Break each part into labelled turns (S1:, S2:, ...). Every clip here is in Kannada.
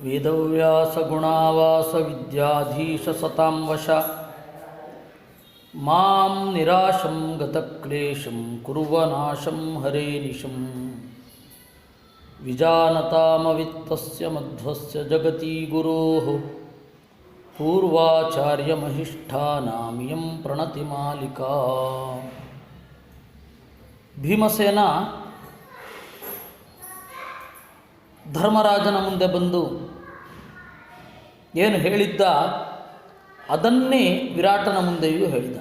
S1: ವೇದವ್ಯಾಸಗುಣಾವಾಸ ವಿದ್ಯಾಧೀಶ ಸತಾಂ ವಶ ಮಾಂ ನಿರಾಶಂ ಗತಕ್ಲೇಶಂ ಕುರ್ವನಾಶಂ ಹರೇ ನಿಶಂ ವಿಜಾನತಾಮವಿತ್ತಸ್ಯ ಮಧ್ವಸ್ಯ ಜಗತಿ ಗುರೋಃ ಪೂರ್ವಾಚಾರ್ಯಮಹಿಷ್ಠಾನಾಮಿಯಂ ಪ್ರಣತಿ ಮಾಲಿಕಾ. ಭೀಮಸೇನ ಧರ್ಮರಾಜನ ಮುಂದೆ ಬಂದು ಏನು ಹೇಳಿದ್ದ ಅದನ್ನೇ ವಿರಾಟನ ಮುಂದೆಯೂ ಹೇಳಿದ.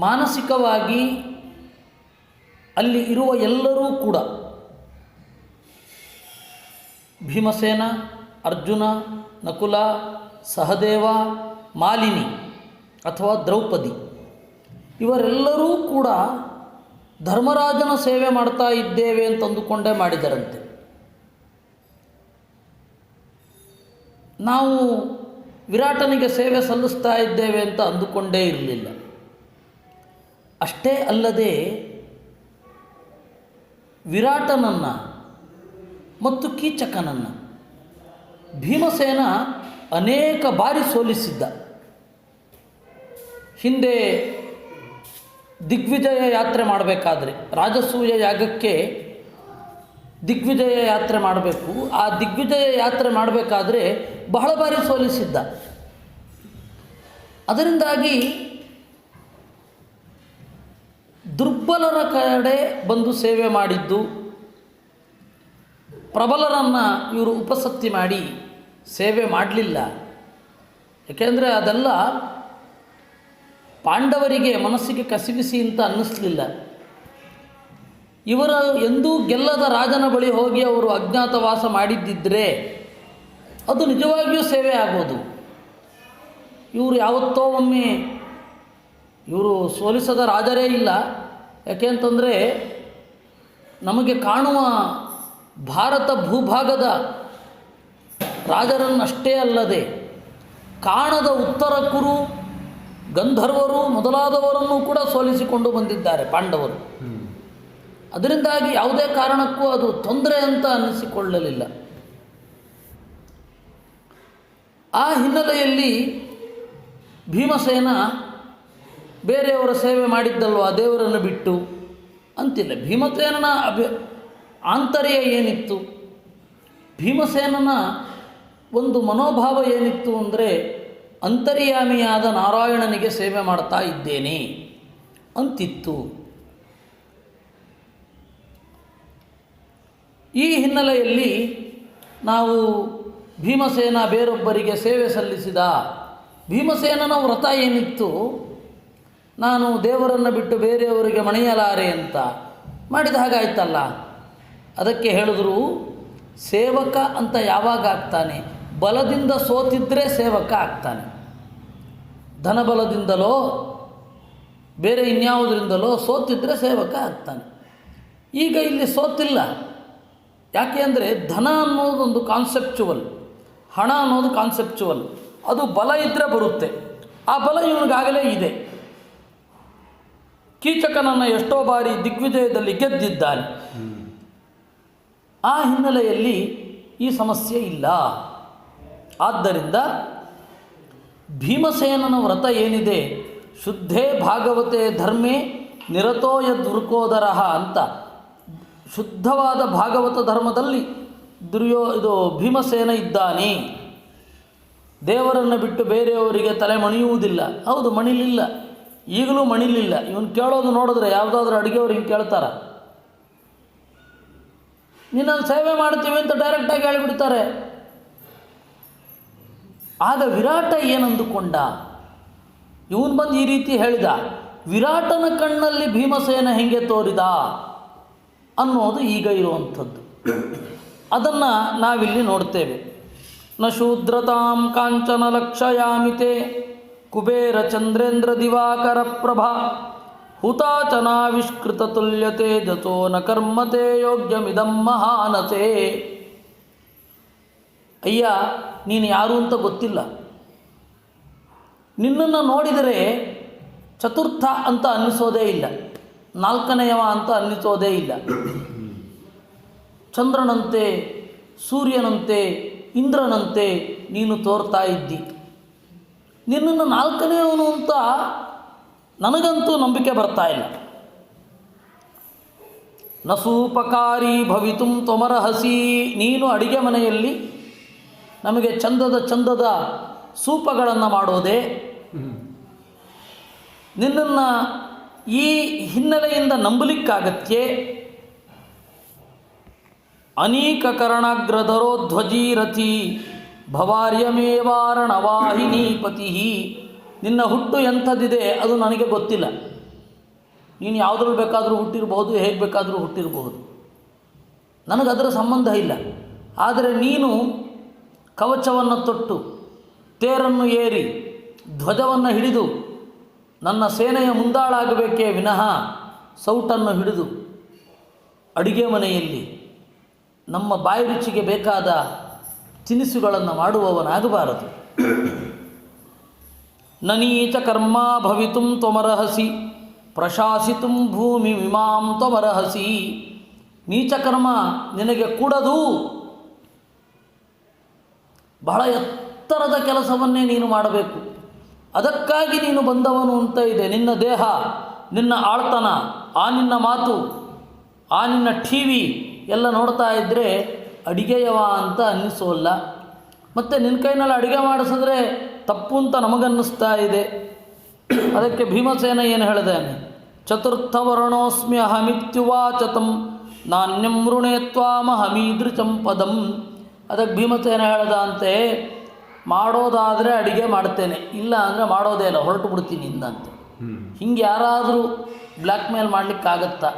S1: ಮಾನಸಿಕವಾಗಿ ಅಲ್ಲಿ ಇರುವ ಎಲ್ಲರೂ ಕೂಡ ಭೀಮಸೇನ, ಅರ್ಜುನ, ನಕುಲ, ಸಹದೇವ, ಮಾಲಿನಿ ಅಥವಾ ದ್ರೌಪದಿ ಇವರೆಲ್ಲರೂ ಕೂಡ ಧರ್ಮರಾಜನ ಸೇವೆ ಮಾಡ್ತಾ ಇದ್ದೇವೆ ಅಂತ ಅಂದುಕೊಂಡೇ ಮಾಡಿದರಂತೆ. ನಾವು ವಿರಾಟನಿಗೆ ಸೇವೆ ಸಲ್ಲಿಸ್ತಾ ಇದ್ದೇವೆ ಅಂತ ಅಂದುಕೊಂಡೇ ಇರಲಿಲ್ಲ. ಅಷ್ಟೇ ಅಲ್ಲದೆ ವಿರಾಟನನ್ನು ಮತ್ತು ಕೀಚಕನನ್ನು ಭೀಮಸೇನ ಅನೇಕ ಬಾರಿ ಸೋಲಿಸಿದ್ದ. ಹಿಂದೆ ದಿಗ್ವಿಜಯ ಯಾತ್ರೆ ಮಾಡಬೇಕಾದ್ರೆ, ರಾಜಸೂಯ ಯಾಗಕ್ಕೆ ದಿಗ್ವಿಜಯ ಯಾತ್ರೆ ಮಾಡಬೇಕು. ಆ ದಿಗ್ವಿಜಯ ಯಾತ್ರೆ ಮಾಡಬೇಕಾದ್ರೆ ಬಹಳ ಬಾರಿ ಸೋಲಿಸಿದ್ದ. ಅದರಿಂದಾಗಿ ದುರ್ಬಲರ ಕಡೆ ಬಂದು ಸೇವೆ ಮಾಡಿದ್ದು, ಪ್ರಬಲರನ್ನು ಇವರು ಉಪಸತ್ತಿ ಮಾಡಿ ಸೇವೆ ಮಾಡಲಿಲ್ಲ. ಏಕೆಂದರೆ ಅದೆಲ್ಲ ಪಾಂಡವರಿಗೆ ಮನಸ್ಸಿಗೆ ಕಸಿವಿಸಿ ಅಂತ ಅನ್ನಿಸ್ಲಿಲ್ಲ. ಇವರ ಎಂದೂ ಗೆಲ್ಲದ ರಾಜನ ಬಳಿ ಹೋಗಿ ಅವರು ಅಜ್ಞಾತವಾಸ ಮಾಡಿದ್ದಿದ್ದರೆ ಅದು ನಿಜವಾಗಿಯೂ ಸೇವೆ ಆಗೋದು. ಇವರು ಯಾವತ್ತೋ ಒಮ್ಮೆ ಇವರು ಸೋಲಿಸದ ರಾಜರೇ ಇಲ್ಲ. ಯಾಕೆ ಅಂತಂದರೆ ನಮಗೆ ಕಾಣುವ ಭಾರತ ಭೂಭಾಗದ ರಾಜರನ್ನಷ್ಟೇ ಅಲ್ಲದೆ ಕಾಣದ ಉತ್ತರ ಕುರು, ಗಂಧರ್ವರು ಮೊದಲಾದವರನ್ನು ಕೂಡ ಸೋಲಿಸಿಕೊಂಡು ಬಂದಿದ್ದಾರೆ ಪಾಂಡವರು. ಅದರಿಂದಾಗಿ ಯಾವುದೇ ಕಾರಣಕ್ಕೂ ಅದು ತೊಂದರೆ ಅಂತ ಅನ್ನಿಸಿಕೊಳ್ಳಲಿಲ್ಲ. ಆ ಹಿನ್ನೆಲೆಯಲ್ಲಿ ಭೀಮಸೇನ ಬೇರೆಯವರ ಸೇವೆ ಮಾಡಿದ್ದಲ್ವ ದೇವರನ್ನು ಬಿಟ್ಟು ಅಂತಿಲ್ಲ. ಭೀಮಸೇನನ ಆಂತರ್ಯ ಏನಿತ್ತು, ಭೀಮಸೇನನ ಒಂದು ಮನೋಭಾವ ಏನಿತ್ತು ಅಂದರೆ ಅಂತರ್ಯಾಮಿಯಾದ ನಾರಾಯಣನಿಗೆ ಸೇವೆ ಮಾಡ್ತಾ ಇದ್ದೇನೆ ಅಂತಿತ್ತು. ಈ ಹಿನ್ನೆಲೆಯಲ್ಲಿ ನಾವು ಭೀಮಸೇನ ಬೇರೊಬ್ಬರಿಗೆ ಸೇವೆ ಸಲ್ಲಿಸಿದ. ಭೀಮಸೇನನ ವ್ರತ ಏನಿತ್ತು, ನಾನು ದೇವರನ್ನು ಬಿಟ್ಟು ಬೇರೆಯವರಿಗೆ ಮಣಿಯಲಾರೆ ಅಂತ ಮಾಡಿದ ಹಾಗಾಯ್ತಲ್ಲ. ಅದಕ್ಕೆ ಹೇಳಿದ್ರು, ಸೇವಕ ಅಂತ ಯಾವಾಗ ಆಗ್ತಾನೆ? ಬಲದಿಂದ ಸೋತಿದ್ದರೆ ಸೇವಕ ಆಗ್ತಾನೆ. ಧನಬಲದಿಂದಲೋ ಬೇರೆ ಇನ್ಯಾವುದರಿಂದಲೋ ಸೋತಿದ್ದರೆ ಸೇವಕ ಆಗ್ತಾನೆ. ಈಗ ಇಲ್ಲಿ ಸೋತಿಲ್ಲ. ಯಾಕೆ ಅಂದರೆ ಧನ ಅನ್ನೋದೊಂದು ಕಾನ್ಸೆಪ್ಚುವಲ್, ಹಣ ಅನ್ನೋದು ಕಾನ್ಸೆಪ್ಚುವಲ್. ಅದು ಬಲ ಇದ್ದರೆ ಬರುತ್ತೆ. ಆ ಬಲ ಇವನಿಗಾಗಲೇ ಇದೆ. ಕೀಚಕನನ್ನು ಎಷ್ಟೋ ಬಾರಿ ದಿಗ್ವಿಜಯದಲ್ಲಿ ಗೆದ್ದಿದ್ದಾನೆ. ಆ ಹಿನ್ನೆಲೆಯಲ್ಲಿ ಈ ಸಮಸ್ಯೆ ಇಲ್ಲ. ಆದ್ದರಿಂದ ಭೀಮಸೇನನ ವ್ರತ ಏನಿದೆ, ಶುದ್ಧೇ ಭಾಗವತೆ ಧರ್ಮೇ ನಿರತೋ ಯದ್ವೃಕೋದರ ಅಂತ, ಶುದ್ಧವಾದ ಭಾಗವತ ಧರ್ಮದಲ್ಲಿ ಭೀಮಸೇನ ಇದ್ದಾನೆ. ದೇವರನ್ನು ಬಿಟ್ಟು ಬೇರೆಯವರಿಗೆ ತಲೆ ಮಣಿಯುವುದಿಲ್ಲ. ಹೌದು, ಮಣಿಲಿಲ್ಲ, ಈಗಲೂ ಮಣಿಲಿಲ್ಲ. ಇವನು ಕೇಳೋದು ನೋಡಿದ್ರೆ ಯಾವುದಾದ್ರೂ ಅಡುಗೆಯವ್ರು ಹಿಂಗೆ ಕೇಳ್ತಾರ, ನಿನ್ನನ್ನು ಸೇವೆ ಮಾಡ್ತೀವಿ ಅಂತ ಡೈರೆಕ್ಟಾಗಿ ಹೇಳಿಬಿಡ್ತಾರೆ. ಆಗ ವಿರಾಟ ಏನಂದುಕೊಂಡ, ಇವನು ಬಂದು ಈ ರೀತಿ ಹೇಳಿದ, ವಿರಾಟನ ಕಣ್ಣಲ್ಲಿ ಭೀಮಸೇನ ಹೆಂಗೆ ತೋರಿದ ಅನ್ನೋದು ಈಗ ಇರುವಂಥದ್ದು. ಅದನ್ನು ನಾವಿಲ್ಲಿ ನೋಡ್ತೇವೆ. ನ ಶೂದ್ರತಾಂ ಕಾಂಚನ ಲಕ್ಷಯಾಮಿತೆ ಕುಬೇರ ಚಂದ್ರೇಂದ್ರ ದಿವಾಕರ ಪ್ರಭಾ ಹುತಾಚನಾವಿಷ್ಕೃತ ತುಲ್ಯತೆ ಜತೋ ನ ಕರ್ಮತೆ ಯೋಗ್ಯಮಿದಂ ಮಹಾನತೆ. ಅಯ್ಯ, ನೀನು ಯಾರು ಅಂತ ಗೊತ್ತಿಲ್ಲ. ನಿನ್ನನ್ನು ನೋಡಿದರೆ ಚತುರ್ಥ ಅಂತ ಅನ್ನಿಸೋದೇ ಇಲ್ಲ, ನಾಲ್ಕನೆಯವ ಅಂತ ಅನ್ನಿಸೋದೇ ಇಲ್ಲ. ಚಂದ್ರನಂತೆ ಸೂರ್ಯನಂತೆ ಇಂದ್ರನಂತೆ ನೀನು ತೋರ್ತಾ ಇದ್ದಿ. ನಿನ್ನನ್ನು ನಾಲ್ಕನೆಯವನು ಅಂತ ನನಗಂತೂ ನಂಬಿಕೆ ಬರ್ತಾ ಇಲ್ಲ. ನಸೂಪಕಾರಿ ಭವಿತುಂ ತ್ವಮರ್ಹಸಿ, ನೀನು ಅಡಿಗೆ ಮನೆಯಲ್ಲಿ ನಮಗೆ ಚಂದದ ಸೂಪಗಳನ್ನು ಮಾಡೋದೆ. ನಿನ್ನನ್ನು ಈ ಹಿನ್ನೆಲೆಯಿಂದ ನಂಬಲಿಕ್ಕಾಗತ್ಯೆ. ಅನೇಕ ಕರ್ಣಾಗ್ರಧರೋ ಧ್ವಜೀರಥಿ ಭವಾರ್ಯಮೇವಾರಣವಾಹಿನೀಪತಿ. ನಿನ್ನ ಹುಟ್ಟು ಎಂಥದ್ದಿದೆ ಅದು ನನಗೆ ಗೊತ್ತಿಲ್ಲ. ನೀನು ಯಾವುದ್ರಲ್ಲಿ ಬೇಕಾದರೂ ಹುಟ್ಟಿರಬಹುದು, ಹೇಗೆ ಬೇಕಾದರೂ ಹುಟ್ಟಿರಬಹುದು, ನನಗದರ ಸಂಬಂಧ ಇಲ್ಲ. ಆದರೆ ನೀನು ಕವಚವನ್ನು ತೊಟ್ಟು, ತೇರನ್ನು ಏರಿ, ಧ್ವಜವನ್ನು ಹಿಡಿದು ನನ್ನ ಸೇನೆಯ ಮುಂದಾಳಾಗಬೇಕೇ ವಿನಃ ಸೌಟನ್ನು ಹಿಡಿದು ಅಡಿಗೆ ಮನೆಯಲ್ಲಿ ನಮ್ಮ ಬಾಯಿ ರುಚಿಗೆ ಬೇಕಾದ ತಿನಿಸುಗಳನ್ನು ಮಾಡುವವನಾಗಬಾರದು. ನನೀಚ ಕರ್ಮ ಭವಿತುಂ ತ್ವಮರ್ಹಸಿ ಪ್ರಶಾಸಿತುಂ ಭೂಮಿ ವಿಮಾಂ ತ್ವಮರ್ಹಸಿ. ನೀಚಕರ್ಮ ನಿನಗೆ ಕೂಡದು. ಬಹಳ ಎತ್ತರದ ಕೆಲಸವನ್ನೇ ನೀನು ಮಾಡಬೇಕು. ಅದಕ್ಕಾಗಿ ನೀನು ಬಂದವನು ಅಂತ ಇದೆ. ನಿನ್ನ ದೇಹ, ನಿನ್ನ ಆಳ್ತನ, ಆ ನಿನ್ನ ಮಾತು, ಆ ನಿನ್ನ ಟಿವಿ ಎಲ್ಲ ನೋಡ್ತಾ ಇದ್ದರೆ ಅಡಿಗೆಯವ ಅಂತ ಅನ್ನಿಸೋಲ್ಲ. ಮತ್ತು ನಿನ್ನ ಕೈನಲ್ಲಿ ಅಡುಗೆ ಮಾಡಿಸಿದ್ರೆ ತಪ್ಪು ಅಂತ ನಮಗನ್ನಿಸ್ತಾ ಇದೆ. ಅದಕ್ಕೆ ಭೀಮಸೇನ ಏನು ಹೇಳಿದಾನೆ? ಚತುರ್ಥವರ್ಣೋಸ್ಮಿ ಅಹಮಿತ್ಯುವಾಚತಂ ನಾಣ್ಯಂ ವೃಣೇ ತ್ವಾಮಹಮೀದೃಚಂ ಪದಂ. ಅದಕ್ಕೆ ಭೀಮಸೇನ ಹೇಳ್ದ ಅಂತೆ, ಮಾಡೋದಾದರೆ ಅಡುಗೆ ಮಾಡ್ತೇನೆ, ಇಲ್ಲ ಅಂದರೆ ಮಾಡೋದೇ ಇಲ್ಲ, ಹೊರಟು ಬಿಡ್ತೀನಿ ಇಂದಂತೆ. ಹಿಂಗೆ ಯಾರಾದರೂ ಬ್ಲ್ಯಾಕ್ ಮೇಲ್ ಮಾಡಲಿಕ್ಕಾಗತ್ತಾ?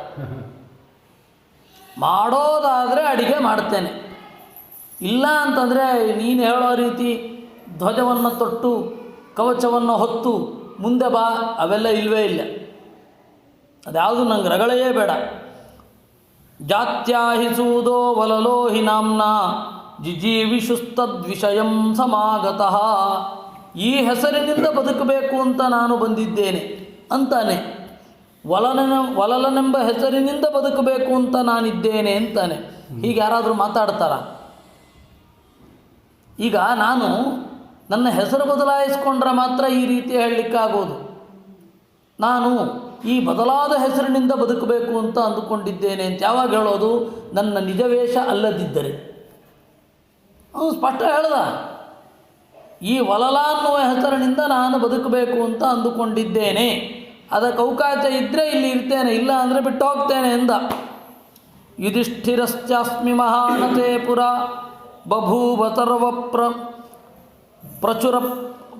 S1: ಮಾಡೋದಾದರೆ ಅಡುಗೆ ಮಾಡ್ತೇನೆ, ಇಲ್ಲ ಅಂತಂದರೆ ನೀನು ಹೇಳೋ ರೀತಿ ಧ್ವಜವನ್ನು ತೊಟ್ಟು ಕವಚವನ್ನು ಹೊತ್ತು ಮುಂದೆ ಬಾ, ಅವೆಲ್ಲ ಇಲ್ಲವೇ ಇಲ್ಲ. ಅದ್ಯಾವುದು ನಂಗೆ ರಗಳೆಯೇ ಬೇಡ. ಜಾತ್ಯಾಹಿಸೂದೋ ವಲಲೋ ಹಿ ನಾಮ್ನ ಜಿಜೀವಿಷುಸ್ತದ್ವಿಷಯಂ ಸಮಾಗತಃ. ಈ ಹೆಸರಿನಿಂದ ಬದುಕಬೇಕು ಅಂತ ನಾನು ಬಂದಿದ್ದೇನೆ ಅಂತಾನೆ. ವಲಲನೆಂಬ ಹೆಸರಿನಿಂದ ಬದುಕಬೇಕು ಅಂತ ನಾನಿದ್ದೇನೆ ಅಂತಾನೆ. ಹೀಗೆ ಯಾರಾದರೂ ಮಾತಾಡ್ತಾರ? ಈಗ ನಾನು ನನ್ನ ಹೆಸರು ಬದಲಾಯಿಸ್ಕೊಂಡ್ರೆ ಮಾತ್ರ ಈ ರೀತಿ ಹೇಳಲಿಕ್ಕಾಗೋದು. ನಾನು ಈ ಬದಲಾದ ಹೆಸರಿನಿಂದ ಬದುಕಬೇಕು ಅಂತ ಅಂದುಕೊಂಡಿದ್ದೇನೆ ಅಂತ ಯಾವಾಗ ಹೇಳೋದು? ನನ್ನ ನಿಜ ವೇಷ ಅಲ್ಲದಿದ್ದರೆ. ಅವನು ಸ್ಪಷ್ಟ ಹೇಳ್ದ, ಈ ವಲಲ ಅನ್ನುವ ಹೆಸರಿನಿಂದ ನಾನು ಬದುಕಬೇಕು ಅಂತ ಅಂದುಕೊಂಡಿದ್ದೇನೆ, ಅದಕ್ಕೆ ಅವಕಾಶ ಇದ್ದರೆ ಇಲ್ಲಿ ಇರ್ತೇನೆ, ಇಲ್ಲ ಅಂದರೆ ಬಿಟ್ಟು ಹೋಗ್ತೇನೆ ಎಂದ. ಯುಧಿಷ್ಠಿರಶ್ಚಾಸ್ಮಿ ಮಹಾನತೆ ಪುರ ಬಭೂವ ಸರ್ವ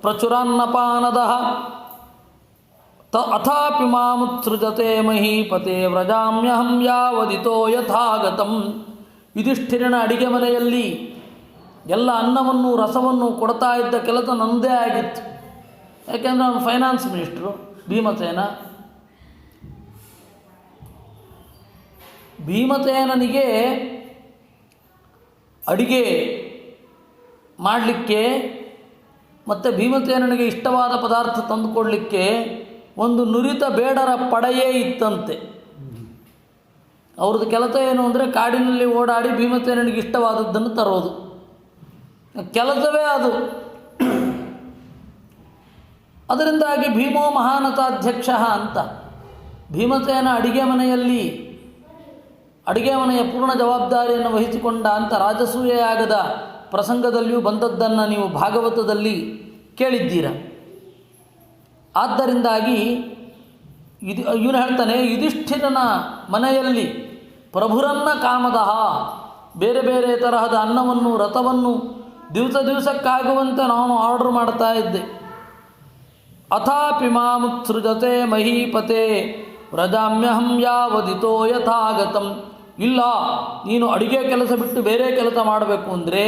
S1: ಪ್ರಚುರಾನ್ನಪಾನದಃ ಅಥಾಪಿ ಮಾಮುತ್ಸೃಜತೆ ಮಹೀಪತೆ ವ್ರಜಾಮ್ಯಹಂ ಯಾವದಿತೋ ಯಥಾಗತಂ. ಯುಧಿಷ್ಠಿರನ ಅಡಿಗೆ ಮನೆಯಲ್ಲಿ ಎಲ್ಲ ಅನ್ನವನ್ನು ರಸವನ್ನು ಕೊಡ್ತಾ ಇದ್ದ ಕೆಲಸ ನನ್ನದೇ ಆಗಿತ್ತು. ಯಾಕೆಂದರೆ ಅವನು ಫೈನಾನ್ಸ್ ಮಿನಿಸ್ಟ್ರು ಭೀಮಸೇನ. ಭೀಮಸೇನನಿಗೆ ಅಡಿಗೆ ಮಾಡಲಿಕ್ಕೆ ಮತ್ತು ಭೀಮಸೇನನಿಗೆ ಇಷ್ಟವಾದ ಪದಾರ್ಥ ತಂದುಕೊಡಲಿಕ್ಕೆ ಒಂದು ನುರಿತ ಬೇಡರ ಪಡೆಯೇ ಇತ್ತಂತೆ. ಅವ್ರದ್ದು ಕೆಲಸ ಏನು ಅಂದರೆ ಕಾಡಿನಲ್ಲಿ ಓಡಾಡಿ ಭೀಮಸೇನನಿಗೆ ಇಷ್ಟವಾದದ್ದನ್ನು ತರೋದು ಕೆಲಸವೇ ಅದು. ಅದರಿಂದಾಗಿ ಭೀಮೋ ಮಹಾನತಾಧ್ಯಕ್ಷ ಅಂತ ಭೀಮಸೇನ ಅಡಿಗೆ ಮನೆಯಲ್ಲಿ ಅಡಿಗೆ ಮನೆಯ ಪೂರ್ಣ ಜವಾಬ್ದಾರಿಯನ್ನು ವಹಿಸಿಕೊಂಡ ಅಂತ ರಾಜಸೂಯೆಯಾಗದ ಪ್ರಸಂಗದಲ್ಲಿಯೂ ಬಂದದ್ದನ್ನು ನೀವು ಭಾಗವತದಲ್ಲಿ ಕೇಳಿದ್ದೀರ. ಆದ್ದರಿಂದಾಗಿ ಇವನು ಹೇಳ್ತಾನೆ, ಯುಧಿಷ್ಠಿರನ ಮನೆಯಲ್ಲಿ ಪ್ರಭುರನ್ನ ಕಾಮದಃ, ಬೇರೆ ಬೇರೆ ತರಹದ ಅನ್ನವನ್ನು ರಥವನ್ನು ದಿವಸಕ್ಕಾಗುವಂತೆ ನಾನು ಆರ್ಡ್ರ್ ಮಾಡ್ತಾ ಇದ್ದೆ. ಅಥಾಪಿ ಮಾಮುತ್ಸೃಜತೆ ಮಹೀಪತೆ ವ್ರಜಾಮ್ಯಹಂ ಯಾವದಿತೋ ಯಥಾಗತಂ. ಇಲ್ಲ, ನೀನು ಅಡಿಗೆ ಕೆಲಸ ಬಿಟ್ಟು ಬೇರೆ ಕೆಲಸ ಮಾಡಬೇಕು ಅಂದರೆ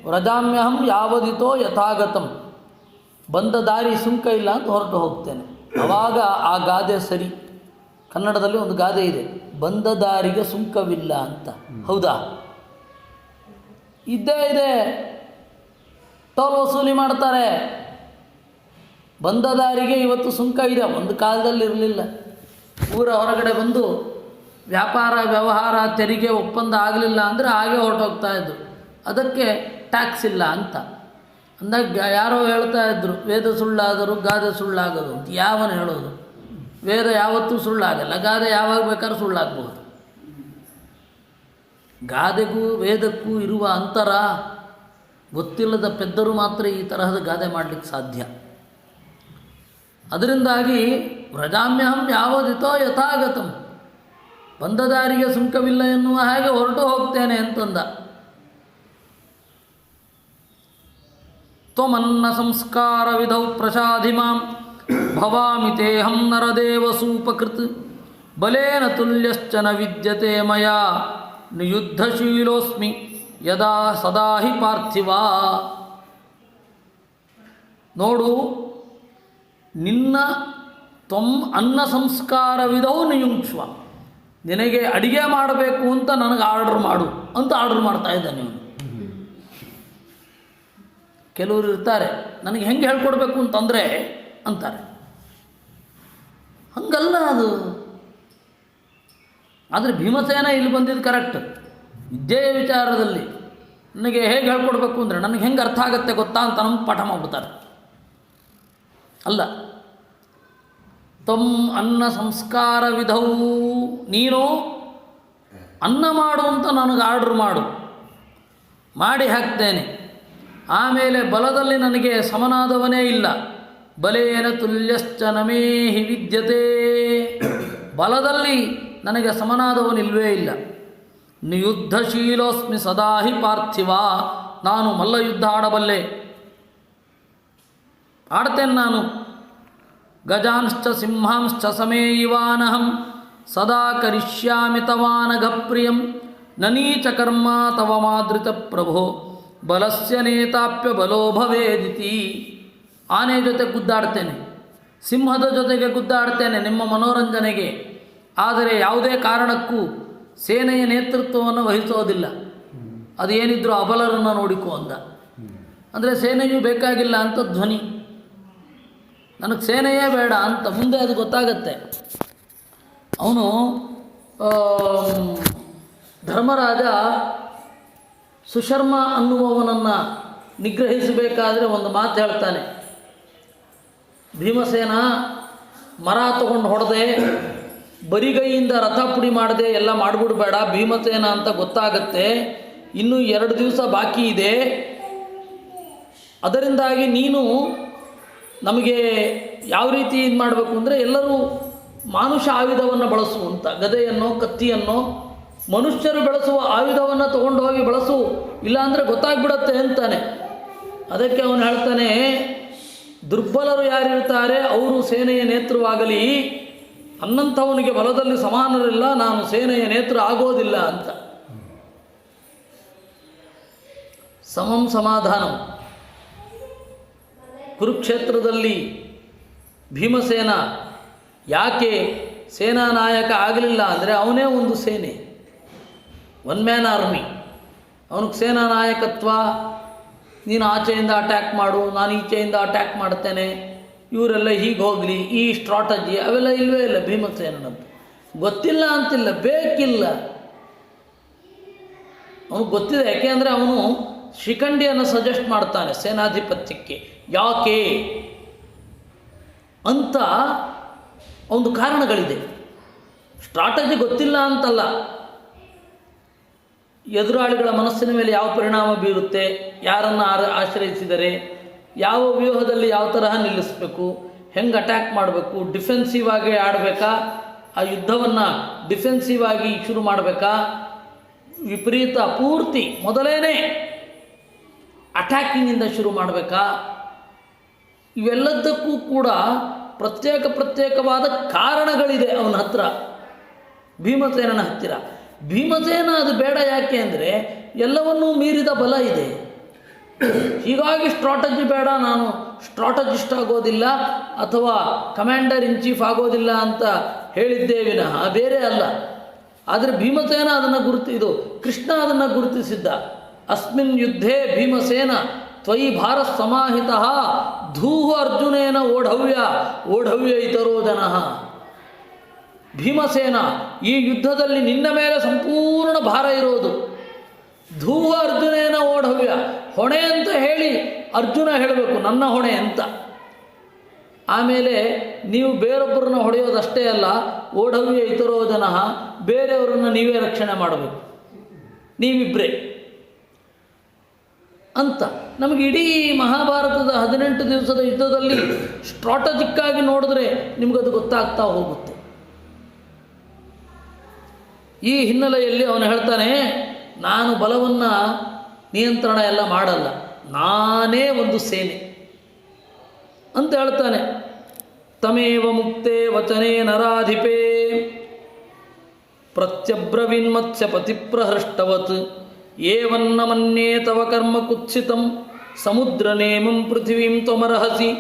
S1: ವ್ರಜಾಮ್ಯಹಂ ಯಾವದಿತೋ ಯಥಾಗತಂ, ಬಂದ ದಾರಿ ಸುಂಕ ಇಲ್ಲ ಅಂತ ಹೊರಟು ಹೋಗ್ತೇನೆ. ಆವಾಗ ಆ ಗಾದೆ ಸರಿ. ಕನ್ನಡದಲ್ಲಿ ಒಂದು ಗಾದೆ ಇದೆ, ಬಂದ ದಾರಿಗೆ ಸುಂಕವಿಲ್ಲ ಅಂತ. ಹೌದಾ? ಇದ್ದೇ ಇದೆ, ಟೋಲ್ ವಸೂಲಿ ಮಾಡ್ತಾರೆ. ಬಂದ ದಾರಿಗೆ ಇವತ್ತು ಸುಂಕ ಇದೆ, ಒಂದು ಕಾಲದಲ್ಲಿ ಇರಲಿಲ್ಲ. ಊರ ಹೊರಗಡೆ ಬಂದು ವ್ಯಾಪಾರ ವ್ಯವಹಾರ ತೆರಿಗೆ ಒಪ್ಪಂದ ಆಗಲಿಲ್ಲ ಅಂದರೆ ಹಾಗೆ ಹೊರಟೋಗ್ತಾ ಇದ್ದು. ಅದಕ್ಕೆ ಟ್ಯಾಕ್ಸ್ ಇಲ್ಲ ಅಂತ ಅಂದಾಗ ಯಾರೋ ಹೇಳ್ತಾ ಇದ್ದರು, ವೇದ ಸುಳ್ಳಾದರೂ ಗಾದೆ ಸುಳ್ಳಾಗದು ಅಂತ. ಯಾವನು ಹೇಳೋದು? ವೇದ ಯಾವತ್ತೂ ಸುಳ್ಳಾಗಲ್ಲ, ಗಾದೆ ಯಾವಾಗ ಬೇಕಾದ್ರೂ ಸುಳ್ಳಾಗ್ಬೋದು. ಗಾದೆಗೂ ವೇದಕ್ಕೂ ಇರುವ ಅಂತರ ಗೊತ್ತಿಲ್ಲದ ಪೆದ್ದರು ಮಾತ್ರ ಈ ತರಹದ ಗಾದೆ ಮಾಡಲಿಕ್ಕೆ ಸಾಧ್ಯ. ಅದರಿಂದಾಗಿ ವ್ರಜಾಮ್ಯಹಂ ಯಾವದಿತೋ ಯಥಾಗತಂ, ಬಂದ ದಾರಿಗೆ ಸುಂಕವಿಲ್ಲ ಎನ್ನುವ ಹಾಗೆ ಹೊರಟು ಹೋಗ್ತೇನೆ ಅಂತಂದ. ತ್ವಮನ್ನ ಸಂಸ್ಕಾರ ವಿಧೌ ಪ್ರಸಾಧಿ ಮಾಂ ಭವಾಮಿ ತೇಹಂ ನರದೇವಸೂಪಕೃತ್ ಬಲೇನ ತುಲ್ಯಶ್ಚ ನ ವಿದ್ಯತೆ ಮಯಾ ನಿಯುದ್ಧಶೀಲೋಸ್ಮಿ ಯದಾ ಸದಾ ಹಿ ಪಾರ್ಥಿವ. ನೋಡು, ನಿನ್ನ ತ್ವಂ ಅನ್ನ ಸಂಸ್ಕಾರವಿದೌ ನಿಯುಂಕ್ಷ್ವ, ನಿನಗೆ ಅಡಿಗೆ ಮಾಡಬೇಕು ಅಂತ ನನಗೆ ಆರ್ಡರ್ ಮಾಡು ಅಂತ ಆರ್ಡರ್ ಮಾಡ್ತಾ ಇದ್ದಾನೆ ಇವನು. ಕೆಲವರು ಇರ್ತಾರೆ, ನನಗೆ ಹೆಂಗೆ ಹೇಳ್ಕೊಡ್ಬೇಕು ಅಂತಂದರೆ ಅಂತಾರೆ. ಹಂಗಲ್ಲ ಅದು. ಆದರೆ ಭೀಮಸೇನ ಇಲ್ಲಿ ಬಂದಿದ್ದು ಕರೆಕ್ಟ್. ವಿದ್ಯೆಯ ವಿಚಾರದಲ್ಲಿ ನನಗೆ ಹೇಗೆ ಹೇಳ್ಕೊಡ್ಬೇಕು ಅಂದರೆ ನನಗೆ ಹೆಂಗೆ ಅರ್ಥ ಆಗುತ್ತೆ ಗೊತ್ತಾ ಅಂತ ನಮ್ಗೆ ಪಾಠ ಮಾಡಿಬಿಡ್ತಾರೆ. ಅಲ್ಲ, ತಮ್ ಅನ್ನ ಸಂಸ್ಕಾರ ವಿಧೌ, ನೀನು ಅನ್ನ ಮಾಡು ಅಂತ ನನಗೆ ಆರ್ಡ್ರ್ ಮಾಡು, ಮಾಡಿ ಹಾಕ್ತೇನೆ. ಆಮೇಲೆ ಬಲದಲ್ಲಿ ನನಗೆ ಸಮನಾದವನೇ ಇಲ್ಲ. ಬಲೇನ ತುಲ್ಯಶ್ಚ ನಮೇ ಹಿ ವಿದ್ಯತೆ, ಬಲದಲ್ಲಿ ನನಗೆ ಸಮನಾದವನಿಲ್ವೇ ಇಲ್ಲ. ನಿಯುದ್ಧಶೀಲೋಸ್ಮಿ ಸದಾ ಹಿ ಪಾರ್ಥಿವ, ನಾನು ಮಲ್ಲಯುದ್ಧ ಆಡಬಲ್ಲೆ, ಆಡ್ತೇನೆ ನಾನು. ಗಜಾಂಶ್ಚ ಸಿಂಹಾಂಶ್ಚ ಸಮೇಯಿವಾನಹಂ ಸದಾ ಕರಿಷ್ಯಾಮಿ ತವಾನಘ ಪ್ರಿಯಂ ನನೀಚ ಕರ್ಮ ತವ ಮಾದೃತ ಪ್ರಭೋ ಬಲಸ್ಯ ನೇತಾಪ್ಯ ಬಲೋ ಭವೇದಿತಿ. ಆನೆ ಜೊತೆ ಗುದ್ದಾಡ್ತೇನೆ, ಸಿಂಹದ ಜೊತೆಗೆ ಗುದ್ದಾಡ್ತೇನೆ ನಿಮ್ಮ ಮನೋರಂಜನೆಗೆ, ಆದರೆ ಯಾವುದೇ ಕಾರಣಕ್ಕೂ ಸೇನೆಯ ನೇತೃತ್ವವನ್ನು ವಹಿಸೋದಿಲ್ಲ. ಅದೇನಿದ್ರೂ ಅಬಲರನ್ನು ನೋಡಿಕೋ ಅಂದ. ಅಂದರೆ ಸೇನೆಯೂ ಬೇಕಾಗಿಲ್ಲ ಅಂತ ಧ್ವನಿ, ನನಗೆ ಸೇನೆಯೇ ಬೇಡ ಅಂತ. ಮುಂದೆ ಅದು ಗೊತ್ತಾಗತ್ತೆ. ಅವನು ಧರ್ಮರಾಜ ಸುಶರ್ಮ ಅನ್ನುವವನನ್ನು ನಿಗ್ರಹಿಸಬೇಕಾದ್ರೆ ಒಂದು ಮಾತು ಹೇಳ್ತಾನೆ. ಭೀಮಸೇನ ಮರ ತಗೊಂಡು ಹೊಡೆದೆ, ಬರಿಗೈಯಿಂದ ರಥ ಪುಡಿ ಮಾಡದೆ ಎಲ್ಲ ಮಾಡಿಬಿಡ್ಬೇಡ, ಭೀಮಸೇನ ಅಂತ ಗೊತ್ತಾಗತ್ತೆ. ಇನ್ನೂ 2 ದಿವಸ ಬಾಕಿ ಇದೆ. ಅದರಿಂದಾಗಿ ನೀನು ನಮಗೆ ಯಾವ ರೀತಿ ಇದು ಮಾಡಬೇಕು ಅಂದರೆ ಎಲ್ಲರೂ ಮಾನುಷ ಆಯುಧವನ್ನು ಬಳಸುವಂಥ, ಗದೆಯನ್ನು ಕತ್ತಿಯನ್ನು ಮನುಷ್ಯರು ಬಳಸುವ ಆಯುಧವನ್ನು ತಗೊಂಡು ಹೋಗಿ ಬಳಸು, ಇಲ್ಲಾಂದರೆ ಗೊತ್ತಾಗ್ಬಿಡತ್ತೆ ಅಂತಾನೆ. ಅದಕ್ಕೆ ಅವನು ಹೇಳ್ತಾನೆ, ದುರ್ಬಲರು ಯಾರಿರ್ತಾರೆ ಅವರು ಸೇನೆಯ ನೇತೃವಾಗಲಿ, ಅನ್ನಂಥವನಿಗೆ ಬಲದಲ್ಲಿ ಸಮಾನರಿಲ್ಲ, ನಾನು ಸೇನೆಯ ನೇತೃ ಆಗೋದಿಲ್ಲ ಅಂತ. ಸಮಂ ಸಮಾಧಾನಂ. ಕುರುಕ್ಷೇತ್ರದಲ್ಲಿ ಭೀಮಸೇನ ಯಾಕೆ ಸೇನಾ ನಾಯಕ ಆಗಲಿಲ್ಲ ಅಂದರೆ ಅವನೇ ಒಂದು ಸೇನೆ, 1 ಮ್ಯಾನ್ ಆರ್ಮಿ. ಅವನಿಗೆ ಸೇನಾ ನಾಯಕತ್ವ, ನೀನು ಆಚೆಯಿಂದ ಅಟ್ಯಾಕ್ ಮಾಡು, ನಾನು ಈಚೆಯಿಂದ ಅಟ್ಯಾಕ್ ಮಾಡ್ತೇನೆ, ಇವರೆಲ್ಲ ಹೀಗೆ ಹೋಗಲಿ, ಈ ಸ್ಟ್ರಾಟಜಿ ಅವೆಲ್ಲ ಇಲ್ಲವೇ ಇಲ್ಲ ಭೀಮಸೇನದ್ದು. ಗೊತ್ತಿಲ್ಲ ಅಂತಿಲ್ಲ, ಬೇಕಿಲ್ಲ, ಅವನಿಗೆ ಗೊತ್ತಿದೆ. ಯಾಕೆ ಅಂದರೆ ಅವನು ಶಿಖಂಡಿಯನ್ನು ಸಜೆಸ್ಟ್ ಮಾಡ್ತಾನೆ ಸೇನಾಧಿಪತ್ಯಕ್ಕೆ. ಯಾಕೆ ಅಂತ ಒಂದು ಕಾರಣಗಳಿದೆ. ಸ್ಟ್ರಾಟಜಿ ಗೊತ್ತಿಲ್ಲ ಅಂತಲ್ಲ, ಎದುರಾಳಿಗಳ ಮನಸ್ಸಿನ ಮೇಲೆ ಯಾವ ಪರಿಣಾಮ ಬೀರುತ್ತೆ, ಯಾರನ್ನು ಆಶ್ರಯಿಸಿದರೆ, ಯಾವ ವ್ಯೂಹದಲ್ಲಿ ಯಾವ ತರಹ ನಿಲ್ಲಿಸಬೇಕು, ಹೆಂಗೆ ಅಟ್ಯಾಕ್ ಮಾಡಬೇಕು, ಡಿಫೆನ್ಸಿವ್ ಆಗಿ ಆಡಬೇಕಾ, ಆ ಯುದ್ಧವನ್ನು ಡಿಫೆನ್ಸಿವ್ ಆಗಿ ಶುರು ಮಾಡಬೇಕಾ, ವಿಪರೀತ ಪೂರ್ತಿ ಮೊದಲೇನೆ ಅಟ್ಯಾಕಿಂಗಿಂದ ಶುರು ಮಾಡಬೇಕಾ, ಇವೆಲ್ಲದಕ್ಕೂ ಕೂಡ ಪ್ರತ್ಯೇಕವಾದ ಕಾರಣಗಳಿದೆ ಅವನ ಹತ್ರ, ಭೀಮಸೇನನ ಹತ್ತಿರ. ಭೀಮಸೇನ ಅದು ಬೇಡ. ಯಾಕೆ ಅಂದರೆ ಎಲ್ಲವನ್ನೂ ಮೀರಿದ ಬಲ ಇದೆ. ಹೀಗಾಗಿ ಸ್ಟ್ರಾಟಜಿ ಬೇಡ, ನಾನು ಸ್ಟ್ರಾಟಜಿಸ್ಟ್ ಆಗೋದಿಲ್ಲ ಅಥವಾ ಕಮಾಂಡರ್ ಇನ್ ಚೀಫ್ ಆಗೋದಿಲ್ಲ ಅಂತ ಹೇಳಿದ್ದೇ ವಿನಃ ಬೇರೆ ಅಲ್ಲ. ಆದರೆ ಭೀಮಸೇನ ಅದನ್ನು ಕೃಷ್ಣ ಅದನ್ನು ಗುರುತಿಸಿದ್ದ. ಅಸ್ಮಿನ್ ಯುದ್ಧೇ ಭೀಮಸೇನ ತ್ವಯಿ ಭಾರತ್ ಸಮಾಹಿತಃ ಧೂಹು ಅರ್ಜುನೇನ ಓಢವ್ಯ ಇತರೋ ಜನಃ. ಭೀಮಸೇನ, ಈ ಯುದ್ಧದಲ್ಲಿ ನಿನ್ನ ಮೇಲೆ ಸಂಪೂರ್ಣ ಭಾರ ಇರೋದು. ಧೂವ ಅರ್ಜುನೇನ ಓಢವ್ಯ, ಹೊಣೆ ಅಂತ ಹೇಳಿ ಅರ್ಜುನ ಹೇಳಬೇಕು ನನ್ನ ಹೊಣೆ ಅಂತ. ಆಮೇಲೆ ನೀವು ಬೇರೊಬ್ಬರನ್ನ ಹೊಡೆಯೋದಷ್ಟೇ ಅಲ್ಲ, ಓಢವ್ಯ ಇತರೋ ಜನ, ಬೇರೆಯವರನ್ನು ನೀವೇ ರಕ್ಷಣೆ ಮಾಡಬೇಕು, ನೀವಿಬ್ಬರೇ ಅಂತ. ನಮಗೆ ಇಡೀ ಮಹಾಭಾರತದ 18 ದಿವಸದ ಯುದ್ಧದಲ್ಲಿ ಸ್ಟ್ರಾಟಜಿಕ್ಕಾಗಿ ನೋಡಿದ್ರೆ ನಿಮಗದು ಗೊತ್ತಾಗ್ತಾ ಹೋಗುತ್ತೆ. ಈ ಹಿನ್ನೆಲೆಯಲ್ಲಿ ಅವನು ಹೇಳ್ತಾನೆ, ನಾನು ಬಲವನ್ನು ನಿಯಂತ್ರಣ ಎಲ್ಲ ಮಾಡಲ್ಲ, ನಾನೇ ಒಂದು ಸೇನೆ ಅಂತ ಹೇಳ್ತಾನೆ. ತಮೇವ ಮುಕ್ತೆ ವಚನೇ ನರಾಧಿಪೇ ಪ್ರತ್ಯಬ್ರವಿನ್ಮತ್ಸ್ಯ ಪತಿಪ್ರಹೃಷ್ಟವತ್ ಏವನ್ನ ಮನ್ಯೇ ತವ ಕರ್ಮ ಕುತ್ಸಿತಂ ಸಮುದ್ರ ನೇಮಂ ಪೃಥಿವೀಂ ತ್ವಮರ್ಹಸಿ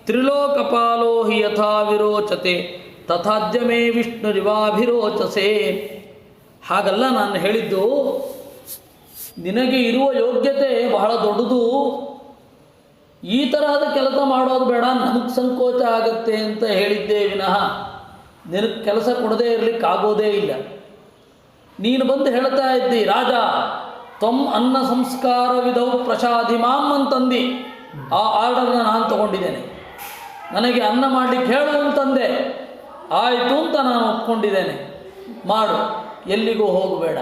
S1: ತ್ರಿಲೋಕಪಾಲೋ ಹಿ ಯಥಾ ವಿರೋಚತೆ ತಥಾದ್ಯ ಮೇ ವಿಷ್ಣುರಿವಾಭಿರೋಚಸೆ. ಹಾಗಲ್ಲ ನಾನು ಹೇಳಿದ್ದು, ನಿನಗೆ ಇರುವ ಯೋಗ್ಯತೆ ಬಹಳ ದೊಡ್ಡದು, ಈ ತರಹದ ಕೆಲಸ ಮಾಡೋದು ಬೇಡ, ನಮಗೆ ಸಂಕೋಚ ಆಗುತ್ತೆ ಅಂತ ಹೇಳಿದ್ದೇ ವಿನಃ ನಿನಗೆ ಕೆಲಸ ಕೊಡದೇ ಇರಲಿಕ್ಕಾಗೋದೇ ಇಲ್ಲ. ನೀನು ಬಂದು ಹೇಳ್ತಾ ಇದ್ದಿ, ರಾಜ ತ್ವಂ ಅನ್ನ ಸಂಸ್ಕಾರ ವಿಧೌ ಪ್ರಸಾದಿ ಮಾಂ ಅಂತಂದು ಆ ಆರ್ಡರ್ನ ನಾನು ತಗೊಂಡಿದ್ದೇನೆ. ನನಗೆ ಅನ್ನ ಮಾಡಲಿಕ್ಕೆ ಹೇಳು ಅಂತಂದೆ, ಆಯಿತು ಅಂತ ನಾನು ಒಪ್ಕೊಂಡಿದ್ದೇನೆ, ಮಾಡು, ಎಲ್ಲಿಗೂ ಹೋಗಬೇಡ.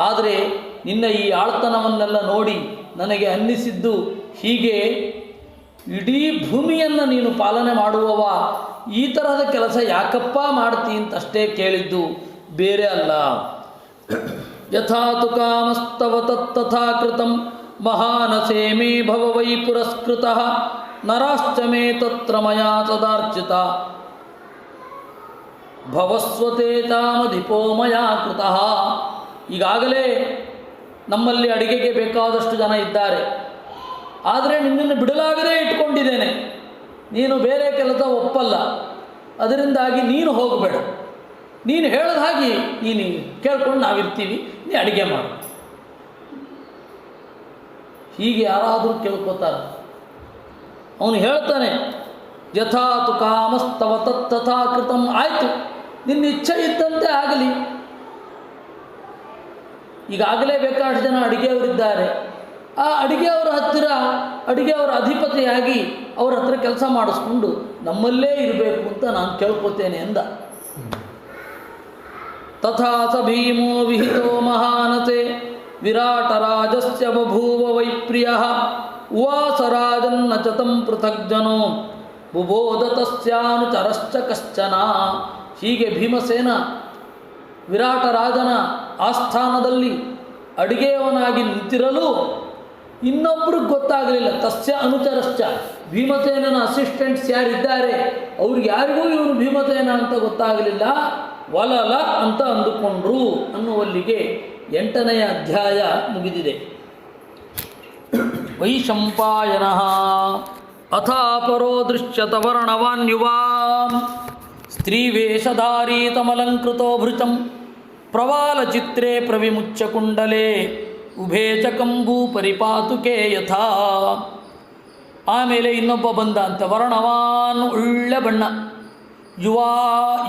S1: ಆದರೆ ನಿನ್ನ ಈ ಆಳ್ತನವನ್ನೆಲ್ಲ ನೋಡಿ ನನಗೆ ಅನ್ನಿಸಿದ್ದು ಹೀಗೆ, ಇಡೀ ಭೂಮಿಯನ್ನು ನೀನು ಪಾಲನೆ ಮಾಡುವವ, ಈ ತರಹದ ಕೆಲಸ ಯಾಕಪ್ಪ ಮಾಡ್ತೀ ಅಂತಷ್ಟೇ ಕೇಳಿದ್ದು, ಬೇರೆ ಅಲ್ಲ. ಯಥಾ ತು ಕಾಮಸ್ತವ ತತ್ತಥಾ ಕೃತಂ ಮಹಾನಸೇ ಮೇ ಭವ ವೈ ಪುರಸ್ಕೃತಃ ನರಾಶ್ಚ ಮೇ ತತ್ರ ಮಯಾ ತದಾರ್ಚಿತ ಭವಸ್ವತೇ ತಾಮಧಿಪೋ ಮಯಾ ಕೃತಃ. ಈಗಾಗಲೇ ನಮ್ಮಲ್ಲಿ ಅಡಿಗೆಗೆ ಬೇಕಾದಷ್ಟು ಜನ ಇದ್ದಾರೆ, ಆದರೆ ನಿನ್ನನ್ನು ಬಿಡಲಾಗದೇ ಇಟ್ಕೊಂಡಿದ್ದೇನೆ, ನೀನು ಬೇರೆ ಕೆಲಸ ಒಪ್ಪಲ್ಲ, ಅದರಿಂದಾಗಿ ನೀನು ಹೋಗಬೇಡ, ನೀನು ಹೇಳಿದ ಹಾಗೆ ನೀನು ಕೇಳ್ಕೊಂಡು ನಾವಿರ್ತೀವಿ, ನೀ ಅಡುಗೆ ಮಾಡು. ಹೀಗೆ ಯಾರಾದರೂ ಕೇಳ್ಕೋತಾರೆ. ಅವನು ಹೇಳ್ತಾನೆ, ಯಥಾ ತು ಕಾಮಸ್ತವ ತತ್ತಥಾ ಕೃತಂ, ಆಯಿತು ನಿನ್ನ ಇಚ್ಛೆ ಇದ್ದಂತೆ ಆಗಲಿ. ಈಗಾಗಲೇ ಬೇಕಾದಷ್ಟು ಜನ ಅಡುಗೆಯವರಿದ್ದಾರೆ, ಆ ಅಡುಗೆಯವರ ಹತ್ತಿರ ಅಡುಗೆಯವರ ಅಧಿಪತಿಯಾಗಿ ಅವ್ರ ಹತ್ರ ಕೆಲಸ ಮಾಡಿಸ್ಕೊಂಡು ನಮ್ಮಲ್ಲೇ ಇರಬೇಕು ಅಂತ ನಾನು ಕೇಳ್ಕೊತೇನೆ ಎಂದ. ತಥಾ ಸ ಭೀಮೋ ವಿಹಿತೋ ಮಹಾನತೆ ವಿರಾಟರಾಜಸ್ಯ ಬಭೂವ ವೈಪ್ರಿಯಃ ಉವಾಸ ರಾಜನ್ನ ಚ ತಂ ಪೃಥಗ್ಜನೋ ಬುಬೋಧ ತಸ್ಯಾನುಚರಶ್ಚ ಕಶ್ಚನ. ಹೀಗೆ ಭೀಮಸೇನ ವಿರಾಟರಾಜನ ಆಸ್ಥಾನದಲ್ಲಿ ಅಡುಗೆಯವನಾಗಿ ನಿಂತಿರಲು ಇನ್ನೊಬ್ರಿಗೆ ಗೊತ್ತಾಗಲಿಲ್ಲ. ತಸ್ಯ ಅನುಚರಶ್ಚ, ಭೀಮಸೇನನ ಅಸಿಸ್ಟೆಂಟ್ಸ್ ಯಾರಿದ್ದಾರೆ ಅವ್ರಿಗೆ ಯಾರಿಗೂ ಇವನು ಭೀಮಸೇನ ಅಂತ ಗೊತ್ತಾಗಲಿಲ್ಲ, ವಲಲ ಅಂತ ಅಂದುಕೊಂಡ್ರು ಅನ್ನುವಲ್ಲಿಗೆ 8ನೇ ಅಧ್ಯಾಯ ಮುಗಿದಿದೆ. ವೈಶಂಪಾಯನಃ ಅಥಾಪರೋ ದೃಶ್ಯತ ವರ್ಣವಾನ್ಯುವಾ ಸ್ತ್ರೀವೇಷಧಾರೀ ತಮಲಂಕೃತೋ ಭೃಚಂ ಪ್ರವಾಲಚಿತ್ರೇ ಪ್ರವಿಮುಚ್ಯ ಕುಂಡಲೆ ಉಭೇ ಚ ಕಂಬೂ ಪರಿಪಾತುಕೆ ಯಥಾ. ಆಮೇಲೆ ಇನ್ನೊಬ್ಬ ಬಂದ ಅಂತ, ವರ್ಣವಾನ್ ಒಳ್ಳೆ ಬಣ್ಣ,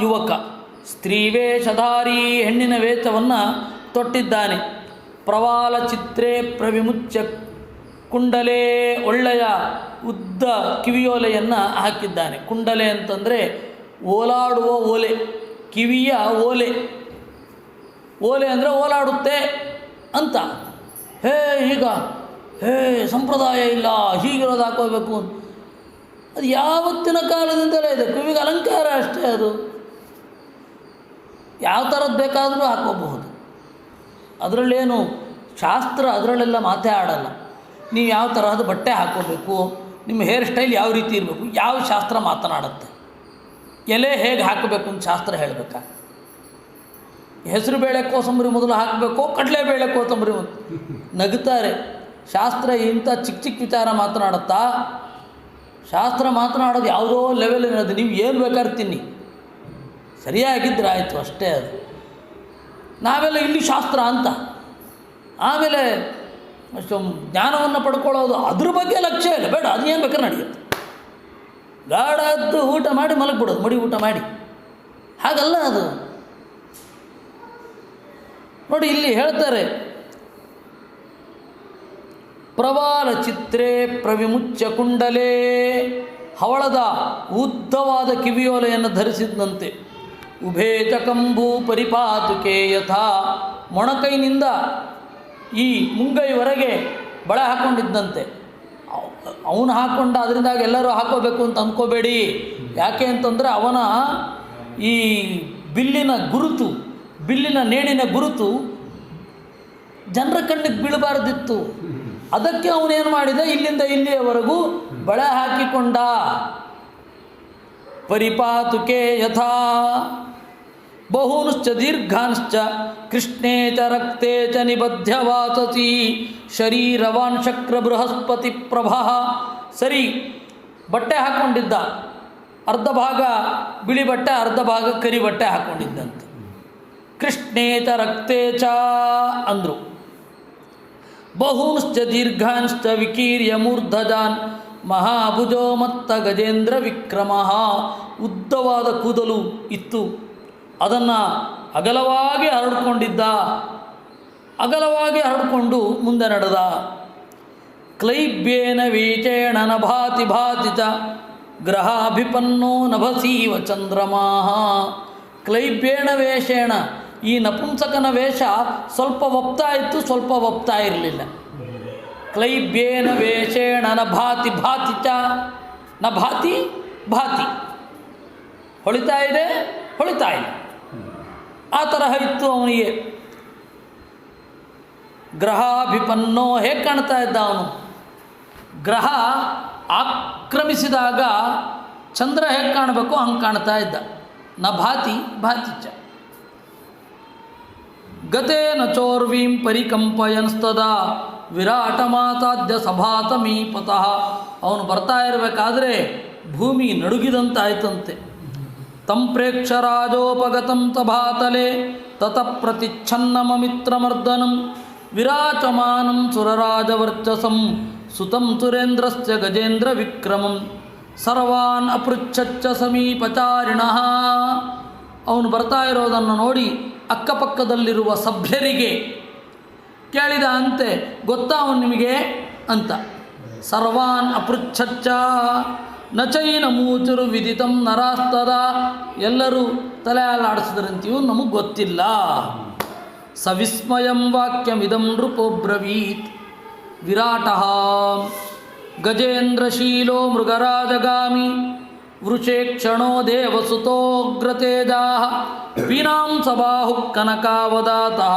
S1: ಯುವಕ, ಸ್ತ್ರೀವೇಷಧಾರಿ ಹೆಣ್ಣಿನ ವೇಷವನ್ನು ತೊಟ್ಟಿದ್ದಾನೆ. ಪ್ರವಾಲ ಚಿತ್ರೇ ಪ್ರವಿಮುಚ್ಯ ಕುಂಡಲೆ, ಒಳ್ಳೆಯ ಉದ್ದ ಕಿವಿಯೋಲೆಯನ್ನು ಹಾಕಿದ್ದಾನೆ. ಕುಂಡಲೆ ಅಂತಂದರೆ ಓಲಾಡುವ ಓಲೆ, ಕಿವಿಯ ಓಲೆ, ಓಲೆ ಅಂದರೆ ಓಲಾಡುತ್ತೆ ಅಂತ. ಈಗ ಸಂಪ್ರದಾಯ ಇಲ್ಲ, ಹೀಗಿರೋದು ಹಾಕೋಬೇಕು, ಅದು ಯಾವತ್ತಿನ ಕಾಲದಿಂದಲೇ ಇದೆ, ಕಿವಿಗೆ ಅಲಂಕಾರ ಅಷ್ಟೇ, ಅದು ಯಾವ ಥರದ್ದು ಬೇಕಾದರೂ ಹಾಕೋಬಹುದು, ಅದರಲ್ಲೇನು ಶಾಸ್ತ್ರ ಅದರಲ್ಲೆಲ್ಲ ಮಾತೇ ಆಡಲ್ಲ. ನೀವು ಯಾವ ತರಹದ ಬಟ್ಟೆ ಹಾಕೋಬೇಕು, ನಿಮ್ಮ ಹೇರ್ ಸ್ಟೈಲ್ ಯಾವ ರೀತಿ ಇರಬೇಕು, ಯಾವ ಶಾಸ್ತ್ರ ಮಾತನಾಡುತ್ತೆ, ಎಲೆ ಹೇಗೆ ಹಾಕಬೇಕು ಅಂತ ಶಾಸ್ತ್ರ ಹೇಳಬೇಕಾ? ಹೆಸರು ಬೇಳೆ ಕೋಸಂಬರಿ ಮೊದಲು ಹಾಕಬೇಕು, ಕಡಲೆಬೇಳೆ ಕೋಸಂಬರಿ ನಗುತ್ತಾರೆ. ಶಾಸ್ತ್ರ ಇಂಥ ಚಿಕ್ಕ ಚಿಕ್ಕ ವಿಚಾರ ಮಾತನಾಡುತ್ತಾ? ಶಾಸ್ತ್ರ ಮಾತನಾಡೋದು ಯಾವುದೋ ಲೆವೆಲ್ ಇರೋದು, ನೀವು ಏನು ಬೇಕಾದ್ರೆ ತಿನ್ನಿ, ಸರಿಯಾಗಿದ್ದರೆ ಆಯಿತು ಅಷ್ಟೇ. ಅದು ನಾವೆಲ್ಲ ಇಲ್ಲಿ ಶಾಸ್ತ್ರ ಅಂತ, ಆಮೇಲೆ ಅಷ್ಟು ಜ್ಞಾನವನ್ನು ಪಡ್ಕೊಳ್ಳೋದು ಅದ್ರ ಬಗ್ಗೆ ಲಕ್ಷ್ಯ ಇಲ್ಲ, ಬೇಡ, ಅದೇನು ಬೇಕಾದ್ರೆ ನಡೆಯುತ್ತೆ. ಗಾಢದ್ದು ಊಟ ಮಾಡಿ ಮಲಗಿಬಿಡೋದು, ಮಡಿ ಊಟ ಮಾಡಿ, ಹಾಗಲ್ಲ ಅದು. ನೋಡಿ ಇಲ್ಲಿ ಹೇಳ್ತಾರೆ, ಪ್ರವಾಲ ಚಿತ್ರೇ ಪ್ರವಿಮುಚ್ಯ ಕುಂಡಲೇ, ಹವಳದ ಉದ್ದವಾದ ಕಿವಿಯೋಲೆಯನ್ನು ಧರಿಸಿದಂತೆ. ಉಭೇ ಚಕಂಬೂ ಪರಿಪಾತುಕೆ ಯಥಾ, ಮೊಣಕೈನಿಂದ ಈ ಮುಂಗೈವರೆಗೆ ಬಳೆ ಹಾಕ್ಕೊಂಡಿದ್ದಂತೆ. ಅವನು ಹಾಕ್ಕೊಂಡ, ಅದರಿಂದಾಗಿ ಎಲ್ಲರೂ ಹಾಕೋಬೇಕು ಅಂತ ಅಂದ್ಕೋಬೇಡಿ. ಯಾಕೆ ಅಂತಂದರೆ ಅವನ ಈ ಬಿಲ್ಲಿನ ಗುರುತು, ಬಿಲ್ಲಿನ ನೇಣಿನ ಗುರುತು ಜನರ ಕಣ್ಣಿಗೆ ಬೀಳಬಾರ್ದಿತ್ತು. ಅದಕ್ಕೆ ಅವನೇನು ಮಾಡಿದ, ಇಲ್ಲಿಂದ ಇಲ್ಲಿಯವರೆಗೂ ಬಳೆ ಹಾಕಿಕೊಂಡ. ಪರಿಪಾತುಕೆ ಯಥಾ ಬಹೂನುಶ್ಚ ದೀರ್ಘಾಂಶ್ಚ ಕೃಷ್ಣೇ ಚ ರಕ್ತೇ ಚ ನಿಬಧ್ಯ ವಾಸಸಿ ಶರೀರವಾನ್ ಶಕ್ರ ಬೃಹಸ್ಪತಿ ಪ್ರಭಾ. ಸರಿ, ಬಟ್ಟೆ ಹಾಕ್ಕೊಂಡಿದ್ದ, ಅರ್ಧ ಭಾಗ ಬಿಳಿ ಬಟ್ಟೆ, ಅರ್ಧ ಭಾಗ ಕರಿ ಬಟ್ಟೆ ಹಾಕ್ಕೊಂಡಿದ್ದಂತೆ. ಕೃಷ್ಣೇ ಚ ರಕ್ತೇ ಚ ಅಂದರು. ಬಹೂಂಶ್ಚ ದೀರ್ಘಾಂಶ್ಚ ವಿಕೀರ್ಯ ಮೂರ್ಧಜಾನ್ ಮಹಾಭುಜೋ ಮತ್ತ ಗಜೇಂದ್ರ ವಿಕ್ರಮ. ಉದ್ದವಾದ ಕೂದಲು ಇತ್ತು, ಅದನ್ನು ಅಗಲವಾಗಿ ಹರಡಿಕೊಂಡಿದ್ದ. ಅಗಲವಾಗಿ ಹರಡಿಕೊಂಡು ಮುಂದೆ ನಡೆದ. ಕ್ಲೈಬ್ಯೇನ ವೀಚೇಣ ನಭಾತಿ ಭಾತಿ ಚ ಗ್ರಹಾಭಿಪನ್ನೋ ನಭಸೀವ ಚಂದ್ರಮಾಹ. ಕ್ಲೈಬ್ಯೇಣ ವೇಷೇಣ, ಈ ನಪುಂಸಕನ ವೇಷ ಸ್ವಲ್ಪ ಒಪ್ತಾ ಇತ್ತು, ಸ್ವಲ್ಪ ಒಪ್ತಾ ಇರಲಿಲ್ಲ. ಕ್ಲೈಬ್ಯೇನ ವೇಷೇಣ ನಭಾತಿ ಭಾತಿ ಚ, ನಭಾತಿ ಭಾತಿ, ಹೊಳಿತಾ ಇದೆ, ಹೊಳಿತಾ ಇಲ್ಲ, ಆ ತರಹ ಇತ್ತು ಅವನಿಗೆ. ಗ್ರಹಾಭಿಪನ್ನೋ, ಹೇಗೆ ಕಾಣ್ತಾ ಇದ್ದ ಅವನು? ಗ್ರಹ ಆಕ್ರಮಿಸಿದಾಗ ಚಂದ್ರ ಹೇಗೆ ಕಾಣಬೇಕು ಹಂಗೆ ಕಾಣ್ತಾ ಇದ್ದ. ನ ಭಾತಿ ಭಾತಿ ಚ. ಗತೇನ ಚೋರ್ವೀಂ ಪರಿಕಂಪಯನ್ಸ್ತದಾ ವಿರಾಟ ಮಾತಾದ್ಯ ಸಭಾತಮೀಪತಃ. ಅವನು ಬರ್ತಾ ಇರಬೇಕಾದ್ರೆ ಭೂಮಿ ನಡುಗಿದಂತಾಯ್ತಂತೆ. ತಂ ಪ್ರೇಕ್ಷ ರಾಜೋಪಗತಂ ತಭಾತಲೆ ತತಃ ಪ್ರತಿಚ್ಛನ್ನಮಮಿತ್ರಮರ್ದನಂ ವಿರಾಚಮಾನಂ ಸುರರಾಜವರ್ಚಸಂ ಸುತಂ ಸುರೇಂದ್ರಸ್ಯ ಗಜೇಂದ್ರ ವಿಕ್ರಮಂ ಸರ್ವಾನ್ ಅಪೃಚ್ಛಚ್ಚ ಸಮೀಪಚಾರಿಣಃ. ಅವನು ಬರ್ತಾ ಇರೋದನ್ನು ನೋಡಿ ಅಕ್ಕಪಕ್ಕದಲ್ಲಿರುವ ಸಭ್ಯರಿಗೆ ಕೇಳಿದ ಅಂತೆ, ಗೊತ್ತಾ ಅವನು ನಿಮಗೆ ಅಂತ. ಸರ್ವಾನ್ ಅಪೃಚ್ಛಚ್ಚ ನಚೈನ ಮೂಚರು ವಿದಿತಂ ನರಾಸ್ತದ. ಎಲ್ಲರೂ ತಲೆ ಅಲ್ಲಾಡಿಸಿದ್ರಂತೆಯೂ ನಮಗೆ ಗೊತ್ತಿಲ್ಲ. ಸವಿಸ್ಮಯಂ ವಾಕ್ಯಮಿದಂ ನೃಪೋಬ್ರವೀತ್ ವಿರಾಟಃ ಗಜೇಂದ್ರಶೀಲೋ ಮೃಗರಾಜಗಾಮಿ ವೃಷೇಕ್ಷಣೋ ದೇವಸುತೋಗ್ರತೇಜಾಃ ವೀನಾಂ ಸಬಾಹು ಕನಕಾವದಾತಃ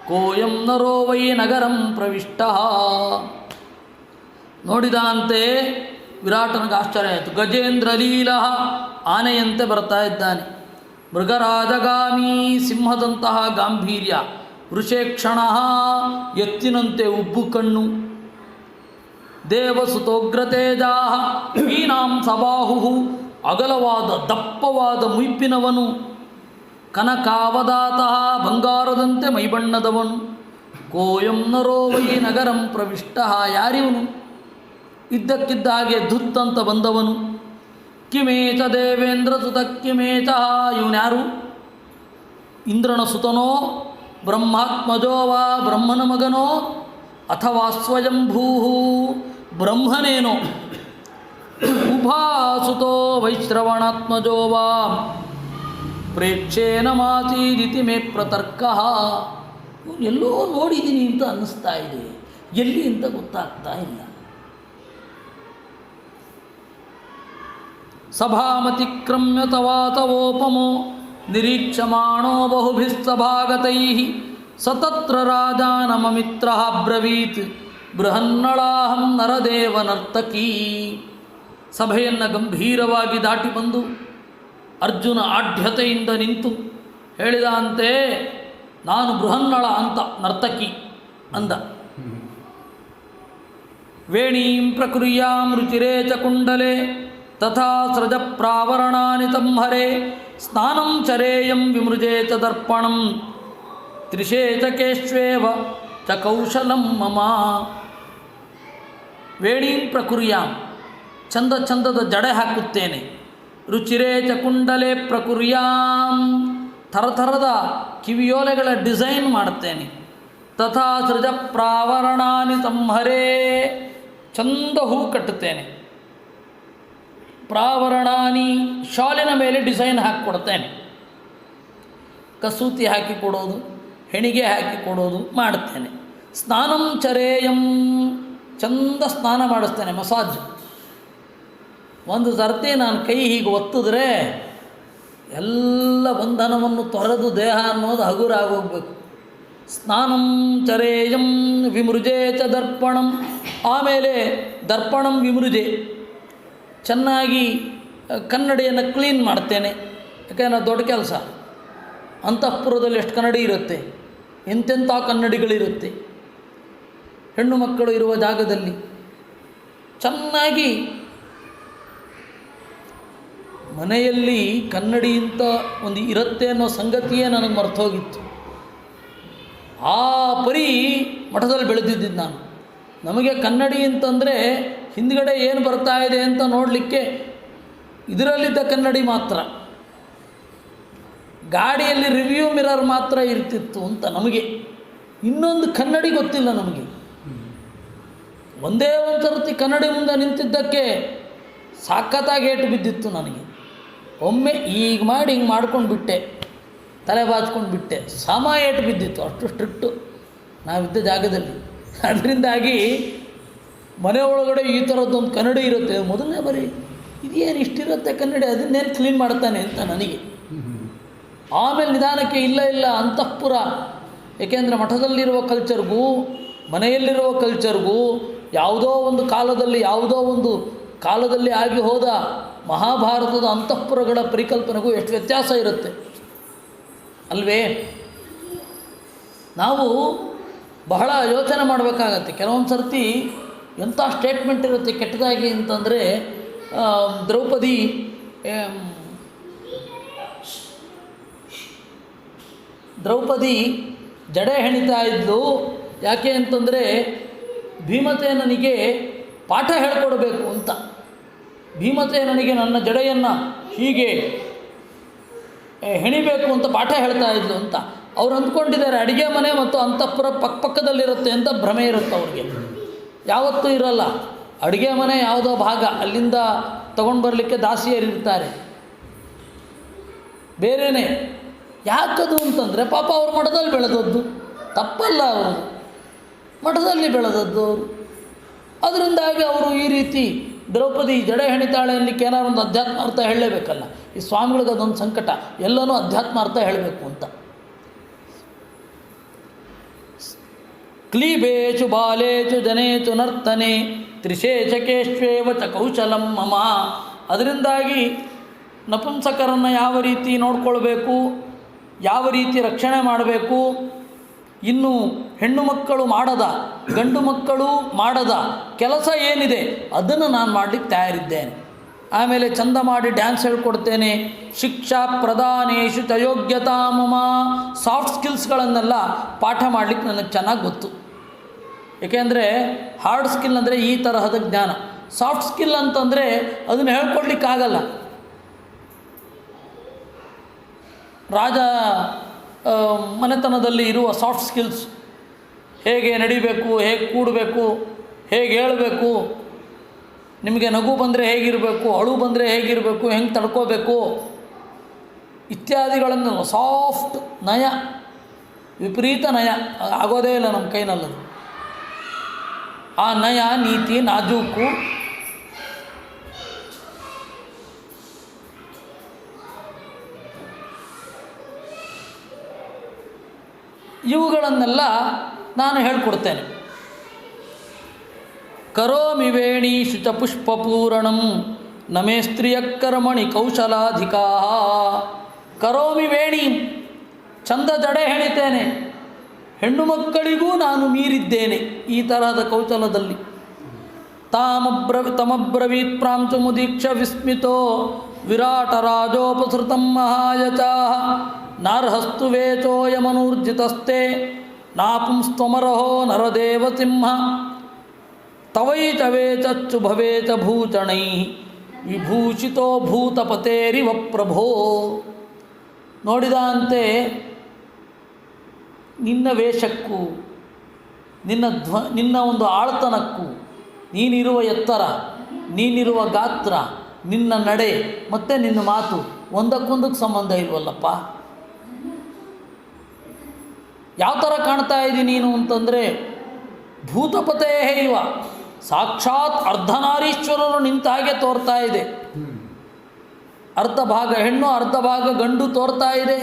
S1: ಕೋಯಂ ನರೋ ವೈ ನಗರಂ ಪ್ರವಿಷ್ಟಃ. ನೋಡಿದಂತೆ ವಿರಾಟನಿಗೆ ಆಶ್ಚರ್ಯ ಆಯಿತು. ಗಜೇಂದ್ರ ಲೀಲಃ, ಆನೆಯಂತೆ ಬರ್ತಾ ಇದ್ದಾನೆ. ಮೃಗರಾಜಗಾಮಿ, ಸಿಂಹದಂತಹ ಗಾಂಭೀರ್ಯ. ವೃಷೇಕ್ಷಣ, ಎತ್ತಿನಂತೆ ಉಬ್ಬು ಕಣ್ಣು. ದೇವಸುತೋಗ್ರತೇಜಾ ವೀನಾಂ ಸಬಾಹು, ಅಗಲವಾದ ದಪ್ಪವಾದ ಮುಯ್ಪಿನವನು. ಕನಕಾವದಾತಃ, ಬಂಗಾರದಂತೆ ಮೈಬಣ್ಣದವನು. ಕೋಯಂ ನರೋ ವೈ ನಗರಂ ಪ್ರವಿಷ್ಟಃ, ಯಾರಿವನು? ಇದ್ದಕ್ಕಿದ್ದ ಹಾಗೆ ಧುತ್ತಂತ ಬಂದವನು. ಕಿಮೇಚ ದೇವೇಂದ್ರ ಸುತ ಕಿಮೇಚ, ಇವನ್ಯಾರು? ಇಂದ್ರನ ಸುತನೋ, ಬ್ರಹ್ಮಾತ್ಮಜೋ ವಾ, ಬ್ರಹ್ಮನ ಮಗನೋ, ಅಥವಾ ಸ್ವಯಂಭೂ, ಬ್ರಹ್ಮನೇನೋ. ಉಭಾಸುತೋ ವೈಶ್ರವಣಾತ್ಮಜೋ ವಾ, ಪ್ರೇಕ್ಷೇನ ಮಾತೀರಿತಿ ಮೇ ಪ್ರತರ್ಕ. ಎಲ್ಲೋ ನೋಡಿದ್ದೀನಿ ಅಂತ ಅನ್ನಿಸ್ತಾ ಇದೆ, ಎಲ್ಲಿ ಅಂತ ಗೊತ್ತಾಗ್ತಾ ಇಲ್ಲ. ಸಭಾಮತಿಕ್ರಮ್ಯ ತವಾತವೋಪಮೋ ನಿರೀಕ್ಷಮಾಣೋ ಬಹುಭಿಸ್ಸಭಾಗತೈಃ ಸತತ್ರ ರಾಜಾನಮಮಿತ್ರಃ ಬ್ರವೀತ್ ಬೃಹನ್ನಳಾಹಂ ನರದೇವ ನರ್ತಕೀ. ಸಭೆಯನ್ನು ಗಂಭೀರವಾಗಿ ದಾಟಿ ಬಂದು ಅರ್ಜುನ ಆಢ್ಯತೆಯಿಂದ ನಿಂತು ಹೇಳಿದ ಅಂತೆ, ನಾನು ಬೃಹನ್ನಳ ಅಂತ ನರ್ತಕಿ ಅಂದ. ವೇಣೀಂ ಪ್ರಕುರ್ಯಾಂ ರುಚಿರೇ ಚ ಕುಂಡಲೆ ತಥಾ ಸ್ರಜ ಪ್ರಾವರಣಾನಿ ತಂಹರೆ ಸ್ನಾನಂ ಚರೇಯಂ ವಿಮೃಜೇ ಚ ದರ್ಪಣಂ ತ್ರಿಷೇ ಚ ಕೇಶ್ವೇವ ಚ ಕೌಶಲಂ ಮಮ. ವೇಣೀಂ ಪ್ರಕುರ್ಯಾಂ, ಚಂದ ಚಂದದ ಜಡೆ ಹಾಕುತ್ತೇನೆ. ರುಚಿರೇ ಚ ಕುಂಡಲೆ ಪ್ರಕುರ್ಯಾಂ, ಥರಥರದ ಕಿವಿಯೋಲೆಗಳ ಡಿಸೈನ್ ಮಾಡುತ್ತೇನೆ. ತಥಾ ಸೃಜ ಪ್ರಾವರಣಾನಿ ಸಂಹರೇ. ಚಂದ ಹೂ ಕಟ್ಟುತ್ತೇನೆ. ಪ್ರಾವರಣಾನಿ ಶಾಲಿನ ಮೇಲೆ ಡಿಸೈನ್ ಹಾಕಿಕೊಡ್ತೇನೆ. ಕಸೂತಿ ಹಾಕಿ ಕೊಡೋದು, ಹೆಣಿಗೆ ಹಾಕಿ ಕೊಡೋದು ಮಾಡುತ್ತೇನೆ. ಸ್ನಾನಂ ಚರೇಯಂ, ಚಂದ ಸ್ನಾನ ಮಾಡಿಸ್ತೇನೆ, ಮಸಾಜ್. ಒಂದು ಸರ್ತಿ ನಾನು ಕೈ ಹೀಗೆ ಒತ್ತಿದ್ರೆ ಎಲ್ಲ ಬಂಧನವನ್ನು ತೊರೆದು ದೇಹ ಅನ್ನೋದು ಹಗುರಾಗೋಗ್ಬೇಕು. ಸ್ನಾನಂ ಚರೇಯಂ ವಿಮೃಜೆ ಚ ದರ್ಪಣಂ. ಆಮೇಲೆ ದರ್ಪಣಂ ವಿಮೃಜೆ, ಚೆನ್ನಾಗಿ ಕನ್ನಡಿಯನ್ನು ಕ್ಲೀನ್ ಮಾಡ್ತೇನೆ. ಯಾಕೆಂದರೆ ದೊಡ್ಡ ಕೆಲಸ. ಅಂತಃಪುರದಲ್ಲಿ ಎಷ್ಟು ಕನ್ನಡಿ ಇರುತ್ತೆ, ಎಂತೆಂಥ ಕನ್ನಡಿಗಳಿರುತ್ತೆ. ಹೆಣ್ಣು ಮಕ್ಕಳು ಇರುವ ಜಾಗದಲ್ಲಿ ಚೆನ್ನಾಗಿ ಮನೆಯಲ್ಲಿ ಕನ್ನಡಿ ಅಂತ ಒಂದು ಇರುತ್ತೆ ಅನ್ನೋ ಸಂಗತಿಯೇ ನನಗೆ ಮರ್ತೋಗಿತ್ತು. ಆ ಪರಿ ಮಠದಲ್ಲಿ ಬೆಳೆದಿದ್ದು ನಾನು. ನಮಗೆ ಕನ್ನಡಿ ಅಂತಂದರೆ ಹಿಂದ್ಗಡೆ ಏನು ಬರ್ತಾ ಇದೆ ಅಂತ ನೋಡಲಿಕ್ಕೆ ಇದರಲ್ಲಿದ್ದ ಕನ್ನಡಿ ಮಾತ್ರ, ಗಾಡಿಯಲ್ಲಿ ರಿವ್ಯೂ ಮಿರರ್ ಮಾತ್ರ ಇರ್ತಿತ್ತು ಅಂತ ನಮಗೆ. ಇನ್ನೊಂದು ಕನ್ನಡಿ ಗೊತ್ತಿಲ್ಲ ನಮಗೆ. ಒಂದೇ ಒಂದು ಸರ್ತಿ ಕನ್ನಡಿ ಮುಂದೆ ನಿಂತಿದ್ದಕ್ಕೆ ಸಾಕತ್ತಾಗಿ ಏಟು ಬಿದ್ದಿತ್ತು ನನಗೆ. ಒಮ್ಮೆ ಈಗ ಮಾಡಿ ಹಿಂಗೆ ಮಾಡ್ಕೊಂಡು ಬಿಟ್ಟೆ, ತಲೆ ಬಾಚ್ಕೊಂಡು ಬಿಟ್ಟೆ, ಸಮ ಏಟು ಬಿದ್ದಿತ್ತು. ಅಷ್ಟು ಸ್ಟ್ರಿಕ್ಟು ನಾವಿದ್ದ ಜಾಗದಲ್ಲಿ. ಅದರಿಂದಾಗಿ ಮನೆ ಒಳಗಡೆ ಈ ಥರದ್ದೊಂದು ಕನ್ನಡಿ ಇರುತ್ತೆ. ಮೊದಲನೇ ಬರೀ ಇದೇನು ಇಷ್ಟಿರುತ್ತೆ ಕನ್ನಡಿ, ಅದನ್ನೇನು ಕ್ಲೀನ್ ಮಾಡ್ತಾನೆ ಅಂತ ನನಗೆ. ಆಮೇಲೆ ನಿಧಾನಕ್ಕೆ ಇಲ್ಲ ಅಂತಃಪುರ. ಏಕೆಂದರೆ ಮಠದಲ್ಲಿರುವ ಕಲ್ಚರ್ಗೂ ಮನೆಯಲ್ಲಿರುವ ಕಲ್ಚರ್ಗೂ ಯಾವುದೋ ಒಂದು ಕಾಲದಲ್ಲಿ ಆಗಿ ಹೋದ ಮಹಾಭಾರತದ ಅಂತಃಪುರಗಳ ಪರಿಕಲ್ಪನೆಗೂ ಎಷ್ಟು ವ್ಯತ್ಯಾಸ ಇರುತ್ತೆ ಅಲ್ವೇ? ನಾವು ಬಹಳ ಯೋಚನೆ ಮಾಡಬೇಕಾಗತ್ತೆ. ಕೆಲವೊಂದು ಸರ್ತಿ ಎಂಥ ಸ್ಟೇಟ್ಮೆಂಟ್ ಇರುತ್ತೆ ಕೆಟ್ಟದಾಗಿ ಅಂತಂದರೆ, ದ್ರೌಪದಿ ಜಡೆ ಹೆಣಿತಾ ಇದ್ಲು. ಯಾಕೆ ಅಂತಂದರೆ ಭೀಮಸೇನನಿಗೆ ಪಾಠ ಹೇಳ್ಕೊಡ್ಬೇಕು ಅಂತ. ಭೀಮಸೇನನಿಗೆ ನನ್ನ ಜಡೆಯನ್ನು ಹೀಗೆ ಹೆಣಿಬೇಕು ಅಂತ ಪಾಠ ಹೇಳ್ತಾ ಇದ್ಲು ಅಂತ. ಅವ್ರು ಅಂದ್ಕೊಂಡಿದ್ದಾರೆ ಅಡುಗೆ ಮನೆ ಮತ್ತು ಅಂತಃಪುರ ಪಕ್ಕದಲ್ಲಿರುತ್ತೆ ಅಂತ ಭ್ರಮೆ ಇರುತ್ತೆ ಅವ್ರಿಗೆ. ಯಾವತ್ತೂ ಇರಲ್ಲ. ಅಡುಗೆ ಮನೆ ಯಾವುದೋ ಭಾಗ, ಅಲ್ಲಿಂದ ತಗೊಂಡು ಬರಲಿಕ್ಕೆ ದಾಸಿಯರಿರ್ತಾರೆ, ಬೇರೆಯೇ. ಯಾಕದು ಅಂತಂದರೆ ಪಾಪ ಅವರು ಮಠದಲ್ಲಿ ಬೆಳೆದದ್ದು, ತಪ್ಪಲ್ಲ, ಅವರು ಮಠದಲ್ಲಿ ಬೆಳೆದದ್ದು ಅವರು. ಅದರಿಂದಾಗಿ ಅವರು ಈ ರೀತಿ ದ್ರೌಪದಿ ಜಡೆ ಹೆಣಿತಾಳೆ ಅನ್ನಲಿಕ್ಕೆ ಏನಾರು ಒಂದು ಅಧ್ಯಾತ್ಮ ಅರ್ಥ ಹೇಳಲೇಬೇಕಲ್ಲ. ಈ ಸ್ವಾಮಿಗಳಿಗೆ ಅದೊಂದು ಸಂಕಟ, ಎಲ್ಲನೂ ಅಧ್ಯಾತ್ಮ ಅರ್ಥ ಹೇಳಬೇಕು ಅಂತ. ಕ್ಲೀಬೇಚು ಬಾಲೇಚು ಜನೇಚು ನರ್ತನೆ ತ್ರಿಶೇಷಕೇಶ್ವೇವ ಚ ಕೌಶಲಂ ಮಮ. ಅದರಿಂದಾಗಿ ನಪುಂಸಕರನ್ನು ಯಾವ ರೀತಿ ನೋಡ್ಕೊಳ್ಬೇಕು, ಯಾವ ರೀತಿ ರಕ್ಷಣೆ ಮಾಡಬೇಕು, ಇನ್ನು ಹೆಣ್ಣು ಮಕ್ಕಳು ಮಾಡದ, ಗಂಡು ಮಕ್ಕಳು ಮಾಡದ ಕೆಲಸ ಏನಿದೆ ಅದನ್ನು ನಾನು ಮಾಡಲಿಕ್ಕೆ ತಯಾರಿದ್ದೇನೆ. ಆಮೇಲೆ ಚಂದ ಮಾಡಿ ಡ್ಯಾನ್ಸ್ ಹೇಳ್ಕೊಡ್ತೇನೆ. ಶಿಕ್ಷಾ ಪ್ರಧಾನೇಶು ಚ ಯೋಗ್ಯತಾ ಮಮ. ಸಾಫ್ಟ್ ಸ್ಕಿಲ್ಸ್ಗಳನ್ನೆಲ್ಲ ಪಾಠ ಮಾಡಲಿಕ್ಕೆ ನನಗೆ ಚೆನ್ನಾಗಿ ಗೊತ್ತು. ಏಕೆಂದರೆ ಹಾರ್ಡ್ ಸ್ಕಿಲ್ ಅಂದರೆ ಈ ತರಹದ ಜ್ಞಾನ. ಸಾಫ್ಟ್ ಸ್ಕಿಲ್ ಅಂತಂದರೆ ಅದನ್ನು ಹೇಳ್ಕೊಡ್ಲಿಕ್ಕಾಗಲ್ಲ. ರಾಜ ಮನೆತನದಲ್ಲಿ ಇರುವ ಸಾಫ್ಟ್ ಸ್ಕಿಲ್ಸ್, ಹೇಗೆ ನಡಿಬೇಕು, ಹೇಗೆ ಕೂಡಬೇಕು, ಹೇಗೆ ಹೇಳಬೇಕು, ನಿಮಗೆ ನಗು ಬಂದರೆ ಹೇಗಿರಬೇಕು, ಅಳು ಬಂದರೆ ಹೇಗಿರಬೇಕು, ಹೆಂಗೆ ತಡ್ಕೋಬೇಕು ಇತ್ಯಾದಿಗಳನ್ನು ಸಾಫ್ಟ್ ನಯ, ವಿಪರೀತ ನಯ ಆಗೋದೇ ಇಲ್ಲ ನಮ್ಮ ಕೈನಲ್ಲದು. ಆ ನಯ, ನೀತಿ, ನಾಜೂಕು, ಇವುಗಳನ್ನೆಲ್ಲ ನಾನು ಹೇಳ್ಕೊಡ್ತೇನೆ. ಕರೋಮಿ ವೇಣಿ ಶುಚ ಪುಷ್ಪಪೂರಣಂ ನಮೇ ಸ್ತ್ರೀಯ ಕರ್ಮಣಿ ಕೌಶಲಾಧಿಕಾ. ಕರೋಮಿ ವೇಣಿ, ಚಂದ ಜಡೆ ಹೆಣಿತೇನೆ, ಹೆಣ್ಣು ಮಕ್ಕಳಿಗೂ ನಾನು ಮೀರಿದ್ದೇನೆ ಈ ತರಹದ ಕೌಶಲದಲ್ಲಿ. ತಮಬ್ರವೀತ್ ಪ್ರಾಂಚು ಮುದೀಕ್ಷ ವಿಸ್ಮಿತೋ ವಿರಾಟ ರಾಜೋಪಸೃತಂ ಮಹಾಯಚಾಃ ನಾರ್ಹಸ್ತು ವೇಚೋಯಮನೂರ್ಜಿತಸ್ತೆ ನಾಪುಂಸ್ತ್ವಮರಹೋ ನರದೇವ ಸಿಂಹ ತವೈಚ ವೇಚಚ್ಚು ಭವೇಚ ಭೂಷಣೈ ವಿಭೂಷಿತೋ ಭೂತಪತೇರಿವ ಪ್ರಭೋ. ನೋಡಿದಂತೆ ನಿನ್ನ ವೇಷಕ್ಕೂ ನಿನ್ನ ಒಂದು ಆಳ್ತನಕ್ಕೂ, ನೀನಿರುವ ಎತ್ತರ, ನೀನಿರುವ ಗಾತ್ರ, ನಿನ್ನ ನಡೆ ಮತ್ತು ನಿನ್ನ ಮಾತು ಒಂದಕ್ಕೊಂದಕ್ಕೆ ಸಂಬಂಧ ಇಲ್ವಲ್ಲಪ್ಪ. ಯಾವ ಥರ ಕಾಣ್ತಾ ಇದ್ದೀನಿ ನೀನು ಅಂತಂದರೆ, ಭೂತಪತೇ ಇವ, ಸಾಕ್ಷಾತ್ ಅರ್ಧನಾರೀಶ್ವರರು ನಿಂತ ಹಾಗೆ ತೋರ್ತಾ ಇದೆ. ಅರ್ಧ ಭಾಗ ಹೆಣ್ಣು ಅರ್ಧ ಭಾಗ ಗಂಡು ತೋರ್ತಾ ಇದೆ.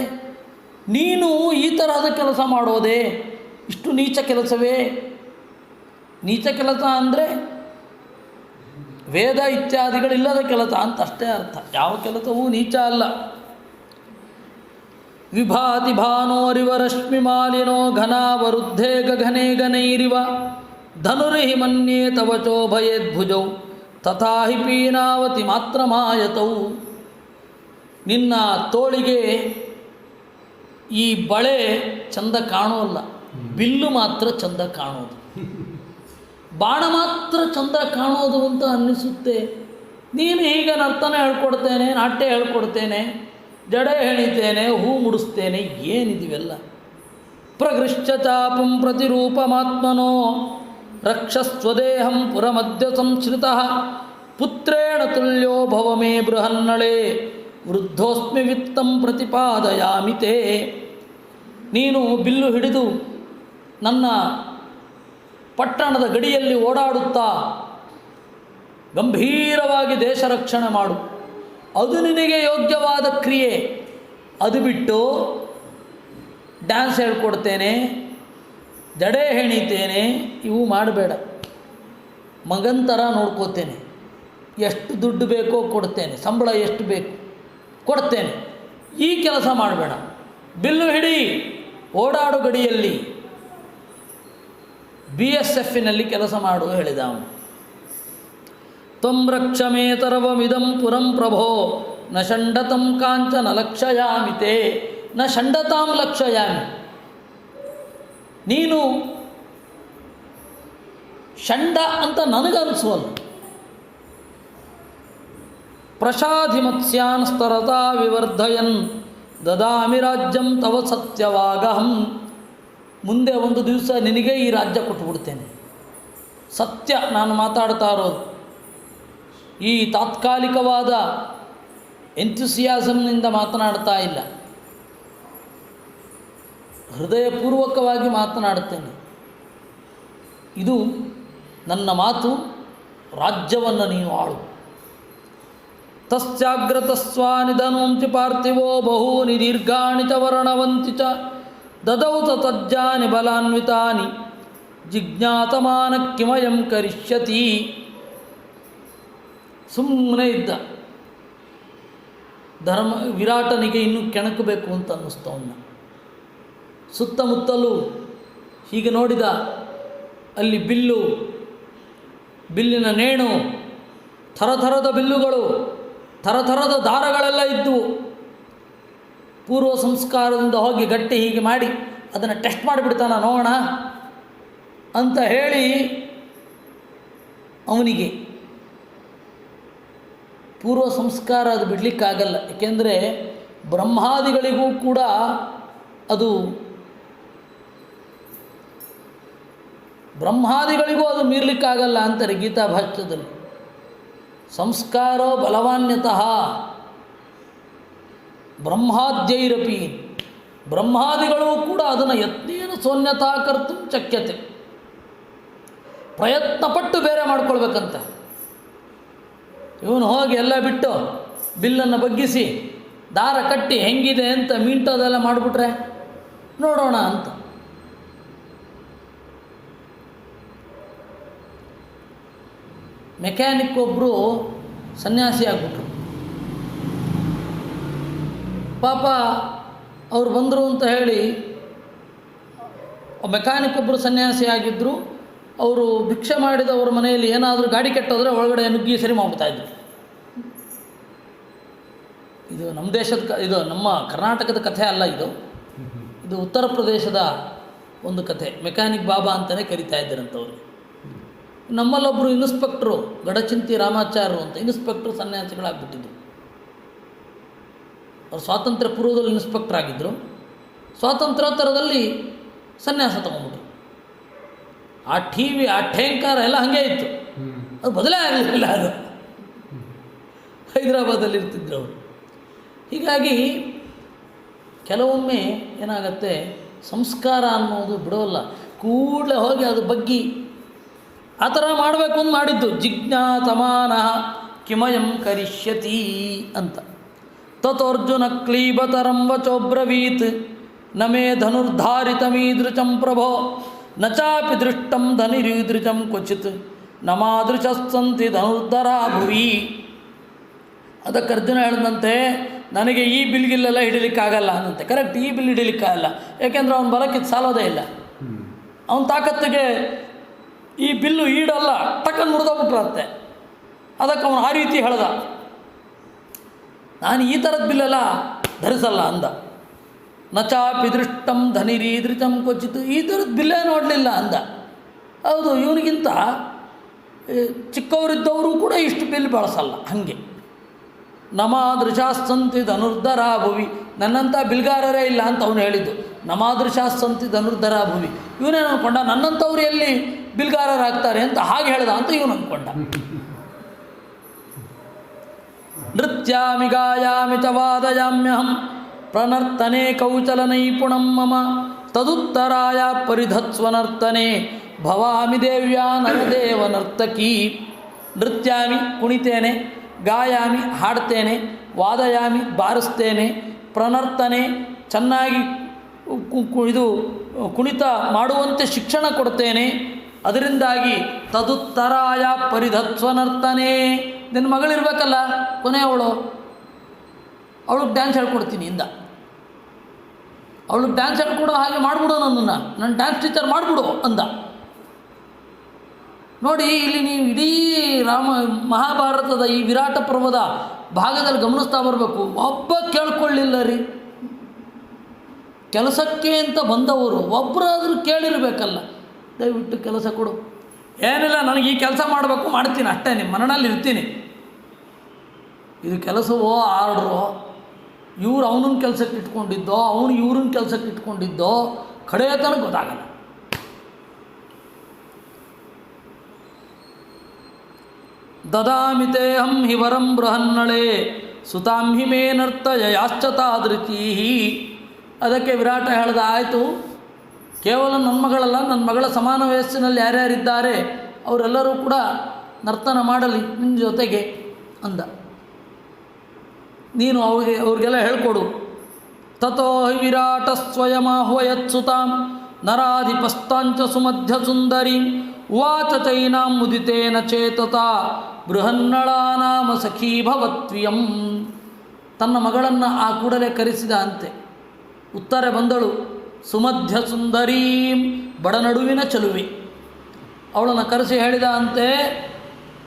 S1: ನೀನು ಈ ತರಹದ ಕೆಲಸ ಮಾಡೋದೇ ಇಷ್ಟು ನೀಚ ಕೆಲಸವೇ? ನೀಚ ಕೆಲಸ ಅಂದರೆ ವೇದ ಇತ್ಯಾದಿಗಳಿಲ್ಲದ ಕೆಲಸ ಅಂತ ಅಷ್ಟೇ ಅರ್ಥ. ಯಾವ ಕೆಲಸವೂ ನೀಚ ಅಲ್ಲ. ವಿಭಾತಿ ಭಾನೋರಿವ ರಶ್ಮಿ ಮಾಲಿನೋ ಘನಾವರುದ್ಧೇ ಗಗನೇ ಗನೈರಿವ ಧನುರಿಹಿ ಮನ್ಯೇ ತವಚೋ ಭಯೇದ್ಭುಜೌ ತಥಾ ಹಿ ಪೀನಾವತಿ ಮಾತ್ರ ಮಾಯತೌ. ನಿನ್ನ ತೋಳಿಗೆ ಈ ಬಳೆ ಚಂದ ಕಾಣೋಲ್ಲ, ಬಿಲ್ಲು ಮಾತ್ರ ಚಂದ ಕಾಣೋದು, ಬಾಣ ಮಾತ್ರ ಚಂದ ಕಾಣೋದು ಅಂತ ಅನ್ನಿಸುತ್ತೆ. ನೀನು ಹೀಗೆ ನರ್ತನ ಹೇಳ್ಕೊಡ್ತೇನೆ, ನಾಟ್ಯ ಹೇಳ್ಕೊಡ್ತೇನೆ, ಜಡೆ ಹೆಣಿತೇನೆ, ಹೂ ಮುಡಿಸ್ತೇನೆ, ಏನಿದಿವೆಲ್ಲ? ಪ್ರಗೃಶ್ಚ ಚಾಪಂ ಪ್ರತಿರೂಪಮಾತ್ಮನೋ ರಕ್ಷಸ್ವದೇಹಂ ಪುರಮಧ್ಯ ಸಂಶ್ರಿತಃ ಪುತ್ರೇಣ ತುಲ್ಯೋ ಭವ ಮೇ ಬೃಹನ್ನಳೆ ವೃದ್ಧೋಸ್ಮಿ ವಿತ್ತಂ ಪ್ರತಿಪಾದಯಾಮಿ ತೇ. ನೀನು ಬಿಲ್ಲು ಹಿಡಿದು ನನ್ನ ಪಟ್ಟಣದ ಗಡಿಯಲ್ಲಿ ಓಡಾಡುತ್ತಾ ಗಂಭೀರವಾಗಿ ದೇಶ ರಕ್ಷಣೆ ಮಾಡು, ಅದು ನಿನಗೆ ಯೋಗ್ಯವಾದ ಕ್ರಿಯೆ. ಅದು ಬಿಟ್ಟು ಡ್ಯಾನ್ಸ್ ಹೇಳ್ಕೊಡ್ತೇನೆ, ಜಡೆ ಹೆಣಿತೇನೆ, ಇವು ಮಾಡಬೇಡ. ಮಗನ ಥರ ನೋಡ್ಕೋತೇನೆ, ಎಷ್ಟು ದುಡ್ಡು ಬೇಕೋ ಕೊಡ್ತೇನೆ, ಸಂಬಳ ಎಷ್ಟು ಬೇಕು ಕೊಡ್ತೇನೆ, ಈ ಕೆಲಸ ಮಾಡಬೇಡ. ಬಿಲ್ಲು ಹಿಡಿ, ಓಡಾಡು ಗಡಿಯಲ್ಲಿ, BSFನಲ್ಲಿ ಕೆಲಸ ಮಾಡು ಹೇಳಿದ ಅವನು. ತ್ವಂ ರಕ್ಷ ಮೇ ತರವಮಿದಂ ಪುರಂ ಪ್ರಭೋ ನ ಷಂಡತಂ ಕಾಂಚನ ಲಕ್ಷಯಾಮಿ ತೇ ನ ಷಂಡತಾಂ ಲಕ್ಷಯಾಮಿ. ನೀನು ಷಂಡ ಅಂತ ನನಗನ್ನಿಸುವಲ್ಲ. ಪ್ರಸಾಧಿಮತ್ಸ್ಯಾನ್ ಸ್ತರತಾ ವಿವರ್ಧಯನ್ ದದಾಮಿ ರಾಜ್ಯಂ ತವ ಸತ್ಯವಾಗಹಂ. ಮುಂದೆ ಒಂದು ದಿವಸ ನಿನಗೆ ಈ ರಾಜ್ಯ ಕೊಟ್ಟುಬಿಡ್ತೇನೆ. ಸತ್ಯ ನಾನು ಮಾತಾಡ್ತಾ ಇರೋದು. ಈ ತಾತ್ಕಾಲಿಕವಾದ ಎಂಥ್ಯೂಸಿಯಾಸಮ್ನಿಂದ ಮಾತನಾಡ್ತಾ ಇಲ್ಲ, ಹೃದಯಪೂರ್ವಕವಾಗಿ ಮಾತನಾಡುತ್ತೇನೆ. ಇದು ನನ್ನ ಮಾತು. ರಾಜ್ಯವನ್ನು ನೀನು ಆಳು. ತಸ್ಯಾಗ್ರತಸ್ವಾನಿಧನೂಂಚಿ ಪಾರ್ಥಿವೋ ಬಹೂನಿ ದೀರ್ಘಾಣಿ ಚ ವರ್ಣವಂತಿ ಚ ದದೌ ತಜ್ಜಾನಿ ಬಲಾನ್ವಿತಾನಿ ಜಿಜ್ಞಾತಮಾನ ಕಿಮಯಂ ಕರಿಷ್ಯತಿ. ಸುಮ್ಮನೆ ಇದ್ದ. ವಿರಾಟನಿಗೆ ಇನ್ನೂ ಕೆಣಕಬೇಕು ಅಂತ ಅನ್ನಿಸ್ತವನ್ನ. ಸುತ್ತಮುತ್ತಲೂ ಹೀಗೆ ನೋಡಿದ. ಅಲ್ಲಿ ಬಿಲ್ಲಿನ ನೇಣು, ಥರಥರದ ಬಿಲ್ಲುಗಳು, ಥರಥರದ ದಾರಗಳೆಲ್ಲ ಇದ್ದವು. ಪೂರ್ವ ಸಂಸ್ಕಾರದಿಂದ ಹೋಗಿ ಗಟ್ಟಿ ಹೀಗೆ ಮಾಡಿ ಅದನ್ನು ಟೆಸ್ಟ್ ಮಾಡಿಬಿಡ್ತಾನ ನೋಡೋಣ ಅಂತ ಹೇಳಿ ಅವನಿಗೆ ಪೂರ್ವ ಸಂಸ್ಕಾರ ಅದು ಬಿಡಲಿಕ್ಕಾಗಲ್ಲ. ಏಕೆಂದರೆ ಬ್ರಹ್ಮಾದಿಗಳಿಗೂ ಕೂಡ ಅದು ಮೀರಲಿಕ್ಕಾಗಲ್ಲ ಅಂತಾರೆ ಗೀತಾ ಭಾಷ್ಯದಲ್ಲಿ. ಸಂಸ್ಕಾರೋ ಬಲವಾನ್ಯತಃ ಬ್ರಹ್ಮಾದ್ಯೈರಪಿ. ಬ್ರಹ್ಮಾದಿಗಳು ಕೂಡ ಅದನ್ನು ಯತ್ನೇನ ಸೋನ್ಯತಾ ಕರ್ತು ಶಕ್ಯತೆ. ಪ್ರಯತ್ನಪಟ್ಟು ಬೇರೆ ಮಾಡ್ಕೊಳ್ಬೇಕಂತ. ಇವನು ಹೋಗಿ ಎಲ್ಲ ಬಿಟ್ಟು ಬಿಲ್ಲನ್ನು ಬಗ್ಗಿಸಿ ದಾರ ಕಟ್ಟಿ ಹೆಂಗಿದೆ ಅಂತ ಮೀಂಟೋದೆಲ್ಲ ಮಾಡಿಬಿಟ್ರೆ ನೋಡೋಣ ಅಂತ. ಮೆಕ್ಯಾನಿಕ್ ಒಬ್ಬರು ಸನ್ಯಾಸಿ ಆಗಿಬಿಟ್ರು. ಪಾಪ ಅವ್ರು ಬಂದರು ಅಂತ ಹೇಳಿ ಮೆಕ್ಯಾನಿಕ್ ಒಬ್ಬರು ಸನ್ಯಾಸಿ ಆಗಿದ್ದರು. ಅವರು ಭಿಕ್ಷೆ ಮಾಡಿದವ್ರ ಮನೆಯಲ್ಲಿ ಏನಾದರೂ ಗಾಡಿ ಕೆಟ್ಟೋದ್ರೆ ಒಳಗಡೆ ನುಗ್ಗಿ ಸರಿ ಮಾಡ್ಬಿಡ್ತಾಯಿದ್ರು. ಇದು ನಮ್ಮ ದೇಶದ ಇದು ನಮ್ಮ ಕರ್ನಾಟಕದ ಕಥೆ ಅಲ್ಲ. ಇದು ಉತ್ತರ ಪ್ರದೇಶದ ಒಂದು ಕಥೆ. ಮೆಕ್ಯಾನಿಕ್ ಬಾಬಾ ಅಂತಲೇ ಕರಿತಾ ಇದ್ದರಂಥವ್ರು. ನಮ್ಮಲ್ಲೊಬ್ಬರು ಇನ್ಸ್ಪೆಕ್ಟ್ರು, ಗಡಚಿಂತಿ ರಾಮಾಚಾರ್ಯರು ಅಂತ ಇನ್ಸ್ಪೆಕ್ಟ್ರು ಸನ್ಯಾಸಿಗಳಾಗ್ಬಿಟ್ಟಿದ್ರು. ಅವರು ಸ್ವಾತಂತ್ರ್ಯ ಪೂರ್ವದಲ್ಲಿ ಇನ್ಸ್ಪೆಕ್ಟರ್ ಆಗಿದ್ದರು. ಸ್ವಾತಂತ್ರ್ಯೋತ್ತರದಲ್ಲಿ ಸನ್ಯಾಸ ತಗೊಂಡ್ಬಿಟ್ರು. ಆ ಟಿ ವಿ ಆ ಠೇಂಕಾರ ಎಲ್ಲ ಹಾಗೆ ಇತ್ತು, ಅದು ಬದಲೇ ಆಗಲಿಲ್ಲ. ಅದು ಹೈದರಾಬಾದಲ್ಲಿ ಇರ್ತಿದ್ರು ಅವರು. ಹೀಗಾಗಿ ಕೆಲವೊಮ್ಮೆ ಏನಾಗತ್ತೆ, ಸಂಸ್ಕಾರ ಅನ್ನೋದು ಬಿಡೋಲ್ಲ, ಕೂಡಲೇ ಹೋಗಿ ಅದು ಬಗ್ಗಿ ಆ ಥರ ಮಾಡಬೇಕು ಅಂತ ಮಾಡಿದ್ದು. ಜಿಜ್ಞಾತಮಾನ ಕಿಮಯಂ ಕರಿಷ್ಯತಿ ಅಂತ. ತತೋರ್ಜುನ ಕ್ಲೀಬತರಂ ವಚೋಬ್ರವೀತ್ ನಮೇ ಧನುರ್ಧಾರಿತಮೀದೃಚಂ ಪ್ರಭೋ ನ ಚಾಪಿ ದೃಷ್ಟಂ ಧನಿರೀದೃಚಂ ಕ್ವಚಿತ್ ನಮಾದೃಶಸ್ಸಂತಿ ಧನುರ್ಧರಾ ಭುವಿ. ಅದಕ್ಕೆ ಅರ್ಜುನ ಹೇಳಿದಂತೆ, ನನಗೆ ಈ ಬಿಲ್ಗಿಲ್ಲೆಲ್ಲ ಹಿಡಿಲಿಕ್ಕಾಗಲ್ಲ ಅನ್ನಂತೆ. ಕರೆಕ್ಟ್, ಈ ಬಿಲ್ ಹಿಡಿಲಿಕ್ಕಾಗಲ್ಲ, ಯಾಕೆಂದರೆ ಅವನ ಬಲಕ್ಕಿದ್ದು ಸಾಲೋದೇ ಇಲ್ಲ. ಅವನ ತಾಕತ್ತಿಗೆ ಈ ಬಿಲ್ಲು ಈಡಲ್ಲ, ಟಕ್ಕನ್ನು ಮುರಿದೋಗ್ಬಿಟ್ರತ್ತೆ. ಅದಕ್ಕೆ ಅವನು ಆ ರೀತಿ ಹೇಳ್ದ, ನಾನು ಈ ಥರದ ಬಿಲ್ಲೆಲ್ಲ ಧರಿಸಲ್ಲ ಅಂದ. ನಚಾಪಿ ದೃಷ್ಟಂ ಧನಿರೀದೃಚಂ ಕ್ವಚಿತ್, ಈ ಥರದ ಬಿಲ್ಲೇ ನೋಡಲಿಲ್ಲ ಅಂದ. ಹೌದು, ಇವನಿಗಿಂತ ಚಿಕ್ಕವರಿದ್ದವರು ಕೂಡ ಇಷ್ಟು ಬಿಲ್ ಬಳಸಲ್ಲ. ಹಾಗೆ ನಮಾದೃಶಾಸ್ತಂತಿ ಧನುರ್ಧರಾ ಭುವಿ, ನನ್ನಂಥ ಬಿಲ್ಗಾರರೇ ಇಲ್ಲ ಅಂತ ಅವನು ಹೇಳಿದ್ದು. ನಮಾದೃಶಾಸ್ತಂತಿ ಧನುರ್ಧರಾ ಭುವಿ, ಇವನೇನು ಅಂದ್ಕೊಂಡ, ನನ್ನಂಥವ್ರು ಎಲ್ಲಿ ಬಿಲ್ಗಾರರಾಗ್ತಾರೆ ಅಂತ ಹಾಗೆ ಹೇಳ್ದ ಅಂತ ಇವನು ಅಂದ್ಕೊಂಡ. ನೃತ್ಯಾಮಿ ಗಾಯಾಮಿ ಚ ವಾದಯಾಮ್ಯಹಂ ಪ್ರನರ್ತನೆ ಕೌಚಲ ನೈಪುಣಂ ಮಮ ತದುತ್ತರಾಯ ಪರಿಧತ್ಸ್ವನರ್ತನೆ ಭವಾಮಿ ದೇವ್ಯಾ ನರದೇವ ನರ್ತಕಿ. ನೃತ್ಯಾಮಿ ಕುಣಿತೇನೆ, ಗಾಯಾಮಿ ಹಾಡ್ತೇನೆ, ವಾದಯಾಮಿ ಬಾರಿಸ್ತೇನೆ, ಪ್ರನರ್ತನೆ ಚೆನ್ನಾಗಿ ಇದು ಕುಣಿತ ಮಾಡುವಂತೆ ಶಿಕ್ಷಣ ಕೊಡ್ತೇನೆ. ಅದರಿಂದಾಗಿ ತದುತ್ತರಾಯ ಪರಿಧತ್ಸ್ವನರ್ತನೆ, ನಿನ್ನ ಮಗಳಿರ್ಬೇಕಲ್ಲ ಕೊನೆಯವಳು, ಅವಳಿಗೆ ಡ್ಯಾನ್ಸ್ ಹೇಳ್ಕೊಡ್ತೀನಿ ಇಂದ. ಅವಳಿಗೆ ಡ್ಯಾನ್ಸ್ ಹೇಳ್ಕೊಡೋ ಹಾಗೆ ಮಾಡಿಬಿಡು, ನನ್ನನ್ನು ನನ್ನ ಡ್ಯಾನ್ಸ್ ಟೀಚರ್ ಮಾಡಿಬಿಡು ಅಂದ. ನೋಡಿ, ಇಲ್ಲಿ ನೀವು ಇಡೀ ಮಹಾಭಾರತದ ಈ ವಿರಾಟ ಪರ್ವದ ಭಾಗದಲ್ಲಿ ಗಮನಿಸ್ತಾ ಬರಬೇಕು. ಒಬ್ಬ ಕೇಳ್ಕೊಳ್ಳಿಲ್ಲ ರೀ, ಕೆಲಸಕ್ಕೆ ಅಂತ ಬಂದವರು ಒಬ್ಬರಾದರೂ ಕೇಳಿರಬೇಕಲ್ಲ, ದಯವಿಟ್ಟು ಕೆಲಸ ಕೊಡು. ಏನಿಲ್ಲ, ನನಗೆ ಈ ಕೆಲಸ ಮಾಡಬೇಕು, ಮಾಡ್ತೀನಿ ಅಷ್ಟೇ, ನಿಮ್ಮ ಮನೆಯಲ್ಲಿ ಇರ್ತೀನಿ. ಇದು ಕೆಲಸವೋ ಆರ್ಡ್ರೋ, ಇವ್ರು ಅವನನ್ನ ಕೆಲಸಕ್ಕೆ ಇಟ್ಕೊಂಡಿದ್ದೋ, ಅವನು ಇವ್ರನ್ನ ಕೆಲಸಕ್ಕೆ ಇಟ್ಕೊಂಡಿದ್ದೋ ಕಡೆಯ ತನಕ ಗೊತ್ತಾಗಲ್ಲ. ದದಾಮಿತೇಹಂ ಹಿ ವರಂ ಬೃಹನ್ನಳೆ ಸುತಾಂ ಹಿ ಮೇ ನರ್ತಯ ಯಾಶ್ಚತಾದೃತೀ. ಅದಕ್ಕೆ ವಿರಾಟ ಹೇಳ್ದ, ಆಯಿತು, ಕೇವಲ ನನ್ನ ಮಗಳಲ್ಲ, ನನ್ನ ಮಗಳ ಸಮಾನ ವಯಸ್ಸಿನಲ್ಲಿ ಯಾರ್ಯಾರಿದ್ದಾರೆ ಅವರೆಲ್ಲರೂ ಕೂಡ ನರ್ತನ ಮಾಡಲಿ ನಿನ್ನ ಜೊತೆಗೆ ಅಂದ. ನೀನು ಅವ್ರಿಗೆಲ್ಲ ಹೇಳ್ಕೊಡು. ತಥೋ ಹಿ ವಿರಾಟ ಸ್ವಯಮಾಹ್ವಯತ್ಸುತಾಂ ನರಾಧಿಪಸ್ತಾಂಚ ಸುಮಧ್ಯ ಸುಂದರೀಂ ಉವಾಚ ಚೈನಾಂ ಮುದಿತೇನ ಚೇತತ ಬೃಹನ್ನಳಾ ನಾಮ ಸಖೀ ಭವತ್ವಿಯಂ. ತನ್ನ ಮಗಳನ್ನು ಆ ಕೂಡಲೇ ಕರೆಸಿದ ಅಂತೆ. ಉತ್ತರ ಬಂದಳು, ಸುಮಧ್ಯ ಸುಂದರೀಂ, ಬಡನಡುವಿನ ಚಲುವೆ. ಅವಳನ್ನು ಕರೆಸಿ ಹೇಳಿದ ಅಂತೆ,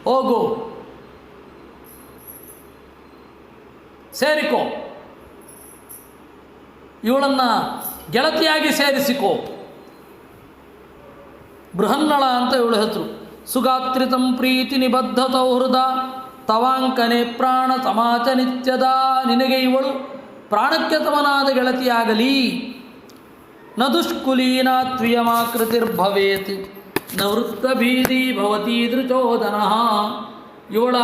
S1: ಹೋಗು ಸೇರಿಕೋ, ಇವಳನ್ನು ಗೆಳತಿಯಾಗಿ ಸೇರಿಸಿಕೋ. ಬೃಹನ್ನಳ ಅಂತ ಇವಳು ಹೆಸರು. ಸುಗಾತ್ರಿತಂ ಪ್ರೀತಿ ನಿಬದ್ಧ ಸೌಹೃದ ತವಾಂಕನೆ ಪ್ರಾಣ ಸಮಾಚ ನಿತ್ಯದ. ನಿನಗೆ ಇವಳು ಪ್ರಾಣಕ್ಕೆ ಸಮನಾದ ಗೆಳತಿಯಾಗಲಿ. ನ ದುಷ್ಕುಲೀನಾತ್ವಿಯಮಾಕೃತಿರ್ಭವೇತ್ ನ ವೃತ್ತಭೀದಿ ಭವತಿ ದೃಚೋದನಃ. ಇವಳ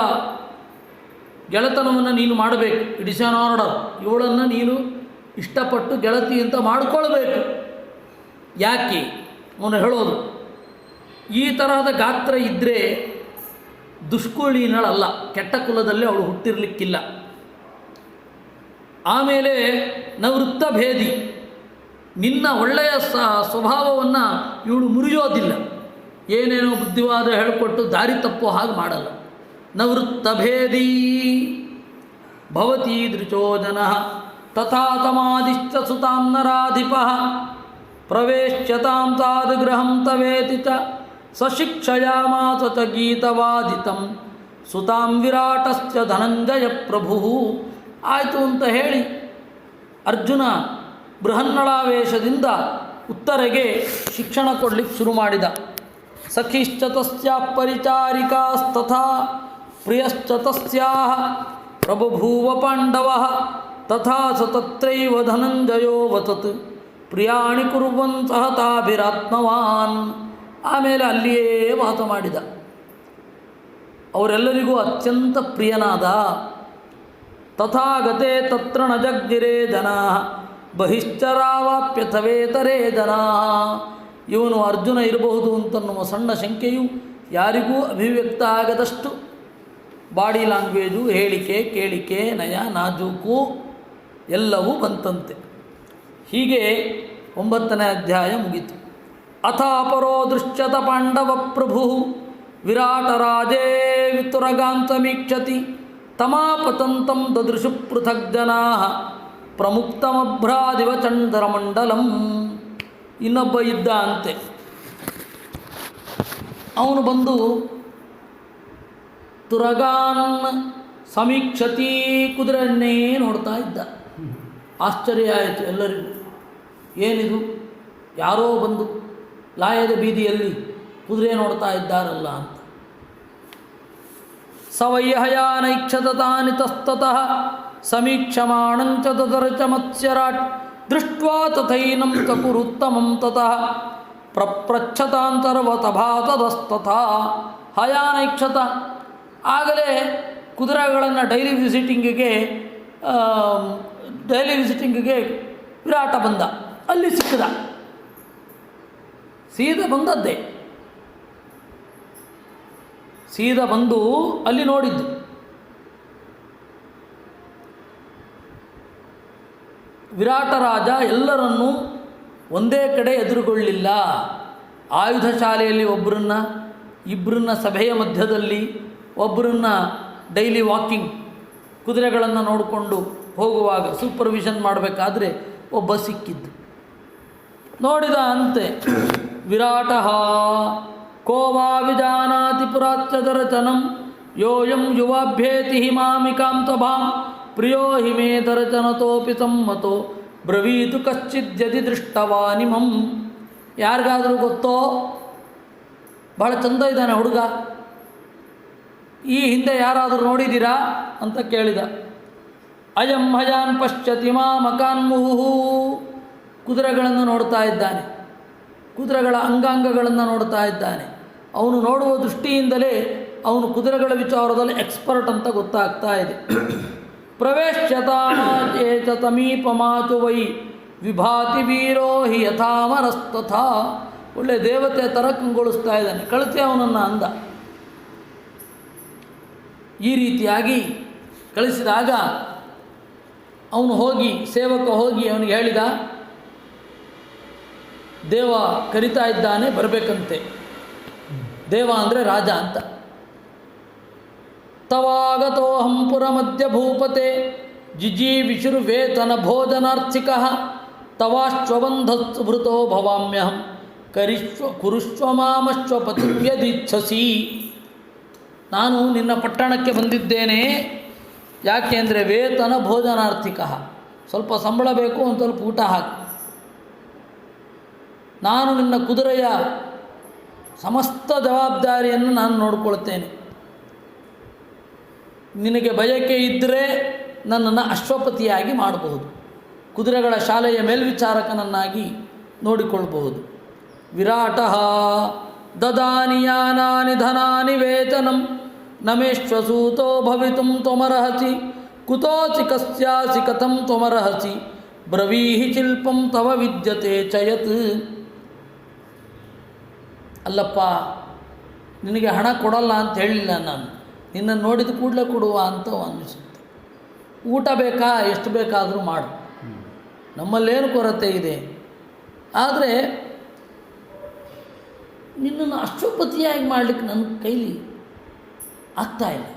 S1: ಗೆಳೆತನವನ್ನು ನೀನು ಮಾಡಬೇಕು, ಇಟ್ ಇಸ್ ಆನ್ ಆರ್ಡರ್. ಇವಳನ್ನು ನೀನು ಇಷ್ಟಪಟ್ಟು ಗೆಳತಿ ಅಂತ ಮಾಡಿಕೊಳ್ಬೇಕು. ಯಾಕೆ ಅವನು ಹೇಳೋದು, ಈ ತರಹದ ಗಾತ್ರ ಇದ್ದರೆ ದುಷ್ಕುಲೀನಳಲ್ಲ, ಕೆಟ್ಟ ಕುಲದಲ್ಲಿ ಅವಳು ಹುಟ್ಟಿರಲಿಕ್ಕಿಲ್ಲ. ಆಮೇಲೆ ನವೃತ್ತ ಭೇದಿ, ನಿನ್ನ ಒಳ್ಳೆಯ ಸ್ವಭಾವವನ್ನು ಇವಳು ಮುರಿಯೋದಿಲ್ಲ, ಏನೇನೋ ಬುದ್ಧಿವಾದ ಹೇಳಿಕೊಟ್ಟು ದಾರಿ ತಪ್ಪೋ ಹಾಗೆ ಮಾಡಲ್ಲ. ನವೃತ್ತ ಭೇದಿ ಭವತಿ ದೃಚೋ ಜನಃ ತಥಾ ತಮಾದಿಶ್ಚ ಸುತಾಂ ನರಾಧಿಪಃ ಪ್ರವೇಶ್ಯತಾಂ ತಾದ್ ಗೃಹಂ ತವೇತಿ ಚ ಸಶಿಕ್ಷಯಾಮಾಸ ಚ ಗೀತವಾದಿತಂ ಸುತಾಂ ವಿರಾಟಶ್ಚ ಧನಂಜಯ ಪ್ರಭು. ಆಯಿತು ಅಂತ ಹೇಳಿ ಅರ್ಜುನ ಬೃಹನ್ನಳಾವೇಶದಿಂದ ಉತ್ತರೆಗೆ ಶಿಕ್ಷಣ ಕೊಡಲಿಕ್ಕೆ ಶುರು ಮಾಡಿದ. ಸಖಿಶ್ಚ ತಸ್ಯಾಃ ಪರಿಚಾರಿಕಾಸ್ತಥಾ ಪ್ರಿಯಶ್ಚ ತಸ್ಯಾಃ ಪ್ರಬಭೂವ ಪಾಂಡವಃ ತಥಾ ಸ ತತ್ರೈವ ಧನಂಜಯೋ ವತತ್ ಪ್ರಿಯಾಣಿ ಕುರ್ವನ್ ಸಹ ತಾಭಿರಾತ್ಮವಾನ್. ಆಮೇಲೆ ಅಲ್ಲಿಯೇ ವಾಸ ಮಾಡಿದ. ಅವರೆಲ್ಲರಿಗೂ ಅತ್ಯಂತ ಪ್ರಿಯನಾದ. ತಥಾಗತೆ ತತ್ರ ನ ಜಗ್ಜಿರೇ ಜನಾ ಬಹಿಶ್ಚರಾವಾಪ್ಯಥವೇತರೇ ಜನಾ. ಇವನು ಅರ್ಜುನ ಇರಬಹುದು ಅಂತನ್ನುವ ಸಣ್ಣ ಶಂಕೆಯು ಯಾರಿಗೂ ಅಭಿವ್ಯಕ್ತ ಆಗದಷ್ಟು ಬಾಡಿ ಲ್ಯಾಂಗ್ವೇಜು, ಹೇಳಿಕೆ, ಕೇಳಿಕೆ, ನಯ, ನಾಜೂಕು ಎಲ್ಲವೂ ಬಂತಂತೆ. ಹೀಗೆ 9ನೇ ಅಧ್ಯಾಯ ಮುಗಿತು. ಅಥಾಪರೋ ದೃಶ್ಯತ ಪಾಂಡವ ಪ್ರಭು ವಿರಾಟರಾಜೇ ವಿತುರಗಾಂತಮೀಕ್ಷತಿ ತಮಾಪತಂತಂ ದದೃಶು ಪೃಥಗ್ ಜನಾ ಪ್ರಮುಕ್ತಮಭ್ರಾದಿವ ಚಂದ್ರಮಂಡಲಂ. ಇನ್ನೊಬ್ಬ ಇದ್ದ ಅಂತೆ. ಅವನು ಬಂದು ತುರಗಾನ್ ಸಮೀಕ್ಷತಿ, ಕುದುರೆಯನ್ನೇ ನೋಡ್ತಾ ಇದ್ದ. ಆಶ್ಚರ್ಯ ಆಯಿತು ಎಲ್ಲರಿಗೂ. ಏನಿದು, ಯಾರೋ ಬಂದು ಲಾಯದ ಬೀದಿಯಲ್ಲಿ ಕುದುರೆ ನೋಡ್ತಾ ಇದ್ದಾರಲ್ಲ ಅಂತ. ಸವಯ್ಯಹಯಾನೈಕ್ಷತಾನಿ ತಸ್ತತಃ ಸಮೀಕ್ಷಮಾಣಂಚ ದದರ್ಚ ಮತ್ಸ್ಯರಾಟ್ ದೃಷ್ಟ್ವಾ ತಥೈನಂ ಚಕುರುತ್ತಮಂ ತತಃ ಪ್ರಪ್ರಚ್ಛತಾಂತರ್ವತಭಾತದಸ್ತಥಾ. ಹಯಾನೈಕ್ಷತ, ಆಗಲೇ ಕುದುರೆಗಳನ್ನು ಡೈಲಿ ವಿಸಿಟಿಂಗಿಗೆ ವಿರಾಟ ಬಂದ. ಅಲ್ಲಿ ಸಿಕ್ಕಿದ, ಸೀದಾ ಬಂದದ್ದೇ, ಸೀದಾ ಬಂದು ಅಲ್ಲಿ ನೋಡಿದ್ದು. ವಿರಾಟ ರಾಜ ಎಲ್ಲರನ್ನೂ ಒಂದೇ ಕಡೆ ಎದುರುಗೊಳ್ಳಿಲ್ಲ. ಆಯುಧ ಶಾಲೆಯಲ್ಲಿ ಇಬ್ಬರನ್ನ ಸಭೆಯ ಮಧ್ಯದಲ್ಲಿ, ಒಬ್ಬರನ್ನ ಡೈಲಿ ವಾಕಿಂಗ್ ಕುದುರೆಗಳನ್ನು ನೋಡಿಕೊಂಡು ಹೋಗುವಾಗ ಸೂಪರ್ವಿಷನ್ ಮಾಡಬೇಕಾದ್ರೆ ಒಬ್ಬ ಸಿಕ್ಕಿದ್ದು. ನೋಡಿದ ಅಂತೆ. ವಿರಾಟ ಕೋ ವಾ ವಿಜಾನಾತಿ ಪುರಾಚ್ಯದರಚನಂ ಯೋಯಂ ಯುವಾಭ್ಯೇತಿ ಹಿಮಾಮಿಕಾಂ ತ್ವಭಾಂ ಪ್ರಿಯೋ ಹಿಮೇ ದರಚನತೋಪಿ ಸಮ್ಮತೋ ಬ್ರವೀತು ಕಶ್ಚಿದ್ಯದಿ ದೃಷ್ಟವಾನಿಮಂ. ಯಾರಿಗಾದರೂ ಗೊತ್ತೋ? ಭಾಳ ಚಂದ ಇದ್ದಾನೆ ಹುಡುಗ, ಈ ಹಿಂದೆ ಯಾರಾದರೂ ನೋಡಿದ್ದೀರಾ ಅಂತ ಕೇಳಿದ. ಅಯಂ ಹಯಾನ್ ಪಶ್ಯತಿ ಮಾಮಕಾನ್ ಮುಹುಹು. ಕುದುರೆಗಳನ್ನು ನೋಡ್ತಾ ಇದ್ದಾನೆ, ಕುದುರೆಗಳ ಅಂಗಾಂಗಗಳನ್ನು ನೋಡ್ತಾ ಇದ್ದಾನೆ. ಅವನು ನೋಡುವ ದೃಷ್ಟಿಯಿಂದಲೇ ಅವನು ಕುದುರೆಗಳ ವಿಚಾರದಲ್ಲಿ ಎಕ್ಸ್ಪರ್ಟ್ ಅಂತ ಗೊತ್ತಾಗ್ತಾ ಇದೆ. ಪ್ರವೇಶ್ಯತಾಮಾಚೇತ ತಮೀಪಮಾಚು ವೈ ವಿಭಾತಿ ವೀರೋ ಹಿ ಯಥಾಮರಸ್ತಥಾ. ಒಳ್ಳೆ ದೇವತೆ ಥರ ಕಂಗೊಳಿಸ್ತಾ ಇದ್ದಾನೆ. ಕಳಿಸಿ ಅವನನ್ನು ಅಂದ. ಈ ರೀತಿಯಾಗಿ ಕಳಿಸಿದಾಗ ಅವನು ಹೋಗಿ, ಸೇವಕ ಹೋಗಿ ಅವನಿಗೆ ಹೇಳಿದ, ದೇವ ಕರಿತಾ ಇದ್ದಾನೆ, ಬರಬೇಕಂತೆ. ದೇವ ಅಂದರೆ ರಾಜ ಅಂತ. ತವಾಗತೋಹಂ ಪುರ ಮಧ್ಯ ಭೂಪತೆ ಜಿಜೀವಿಷುರ್ವೇತನ ಭೋಜನಾರ್ಥಿಕ ತವಾಶ್ವಬಂಧಸ್ಸುಭೃತೋ ಭವಾಮ್ಯಹಂ ಕುರುಷ್ವ ಮಾಮಶ್ವಪತಿಂ ಯದಿಚ್ಛಸಿ. ನಾನು ನಿನ್ನ ಪಟ್ಟಣಕ್ಕೆ ಬಂದಿದ್ದೇನೆ. ಯಾಕೆ ಅಂದರೆ ವೇತನ ಭೋಜನಾರ್ಥಿಕ, ಸ್ವಲ್ಪ ಸಂಬಳ ಬೇಕು, ಒಂದು ಸ್ವಲ್ಪ ಊಟ ಹಾಕಿ. ನಾನು ನಿನ್ನ ಕುದುರೆಯ ಸಮಸ್ತ ಜವಾಬ್ದಾರಿಯನ್ನು ನಾನು ನೋಡಿಕೊಳ್ತೇನೆ. ನಿನಗೆ ಬಯಕೆ ಇದ್ದರೆ ನನ್ನನ್ನು ಅಶ್ವಪತಿಯಾಗಿ ಮಾಡಬಹುದು, ಕುದುರೆಗಳ ಶಾಲೆಯ ಮೇಲ್ವಿಚಾರಕನನ್ನಾಗಿ ನೋಡಿಕೊಳ್ಳಬಹುದು. ವಿರಾಟ ದದಾನಿ ಯಾನಾನಿ ಧನಾನಿ ವೇತನಂ ನಮೇಶ್ವಸೂತೋ ಭವಿತುಂ ತ್ವಮರ್ಹಸಿ ಕುತೋಸಿ ಕಸ್ಯಾಸಿ ಕಥಂ ತ್ವಮರ್ಹಸಿ ಬ್ರವೀಹಿ ಶಿಲ್ಪಂ ತವ ವಿದ್ಯತೆ ಚಯತ್. ಅಲ್ಲಪ್ಪ, ನಿನಗೆ ಹಣ ಕೊಡಲ್ಲ ಅಂತ ಹೇಳಿಲ್ಲ ನಾನು, ನಿನ್ನನ್ನು ನೋಡಿದ ಕೂಡಲೇ ಕೊಡುವ ಅಂತ ಅನ್ನಿಸುತ್ತೆ. ಊಟ ಬೇಕಾ, ಎಷ್ಟು ಬೇಕಾದರೂ ಮಾಡು, ನಮ್ಮಲ್ಲೇನು ಕೊರತೆ ಇದೆ. ಆದರೆ ನಿನ್ನನ್ನು ಅಶ್ವಪತಿಯಾಗಿ ಮಾಡಲಿಕ್ಕೆ ನನ್ನ ಕೈಲಿ ಆಗ್ತಾಯಿಲ್ಲ.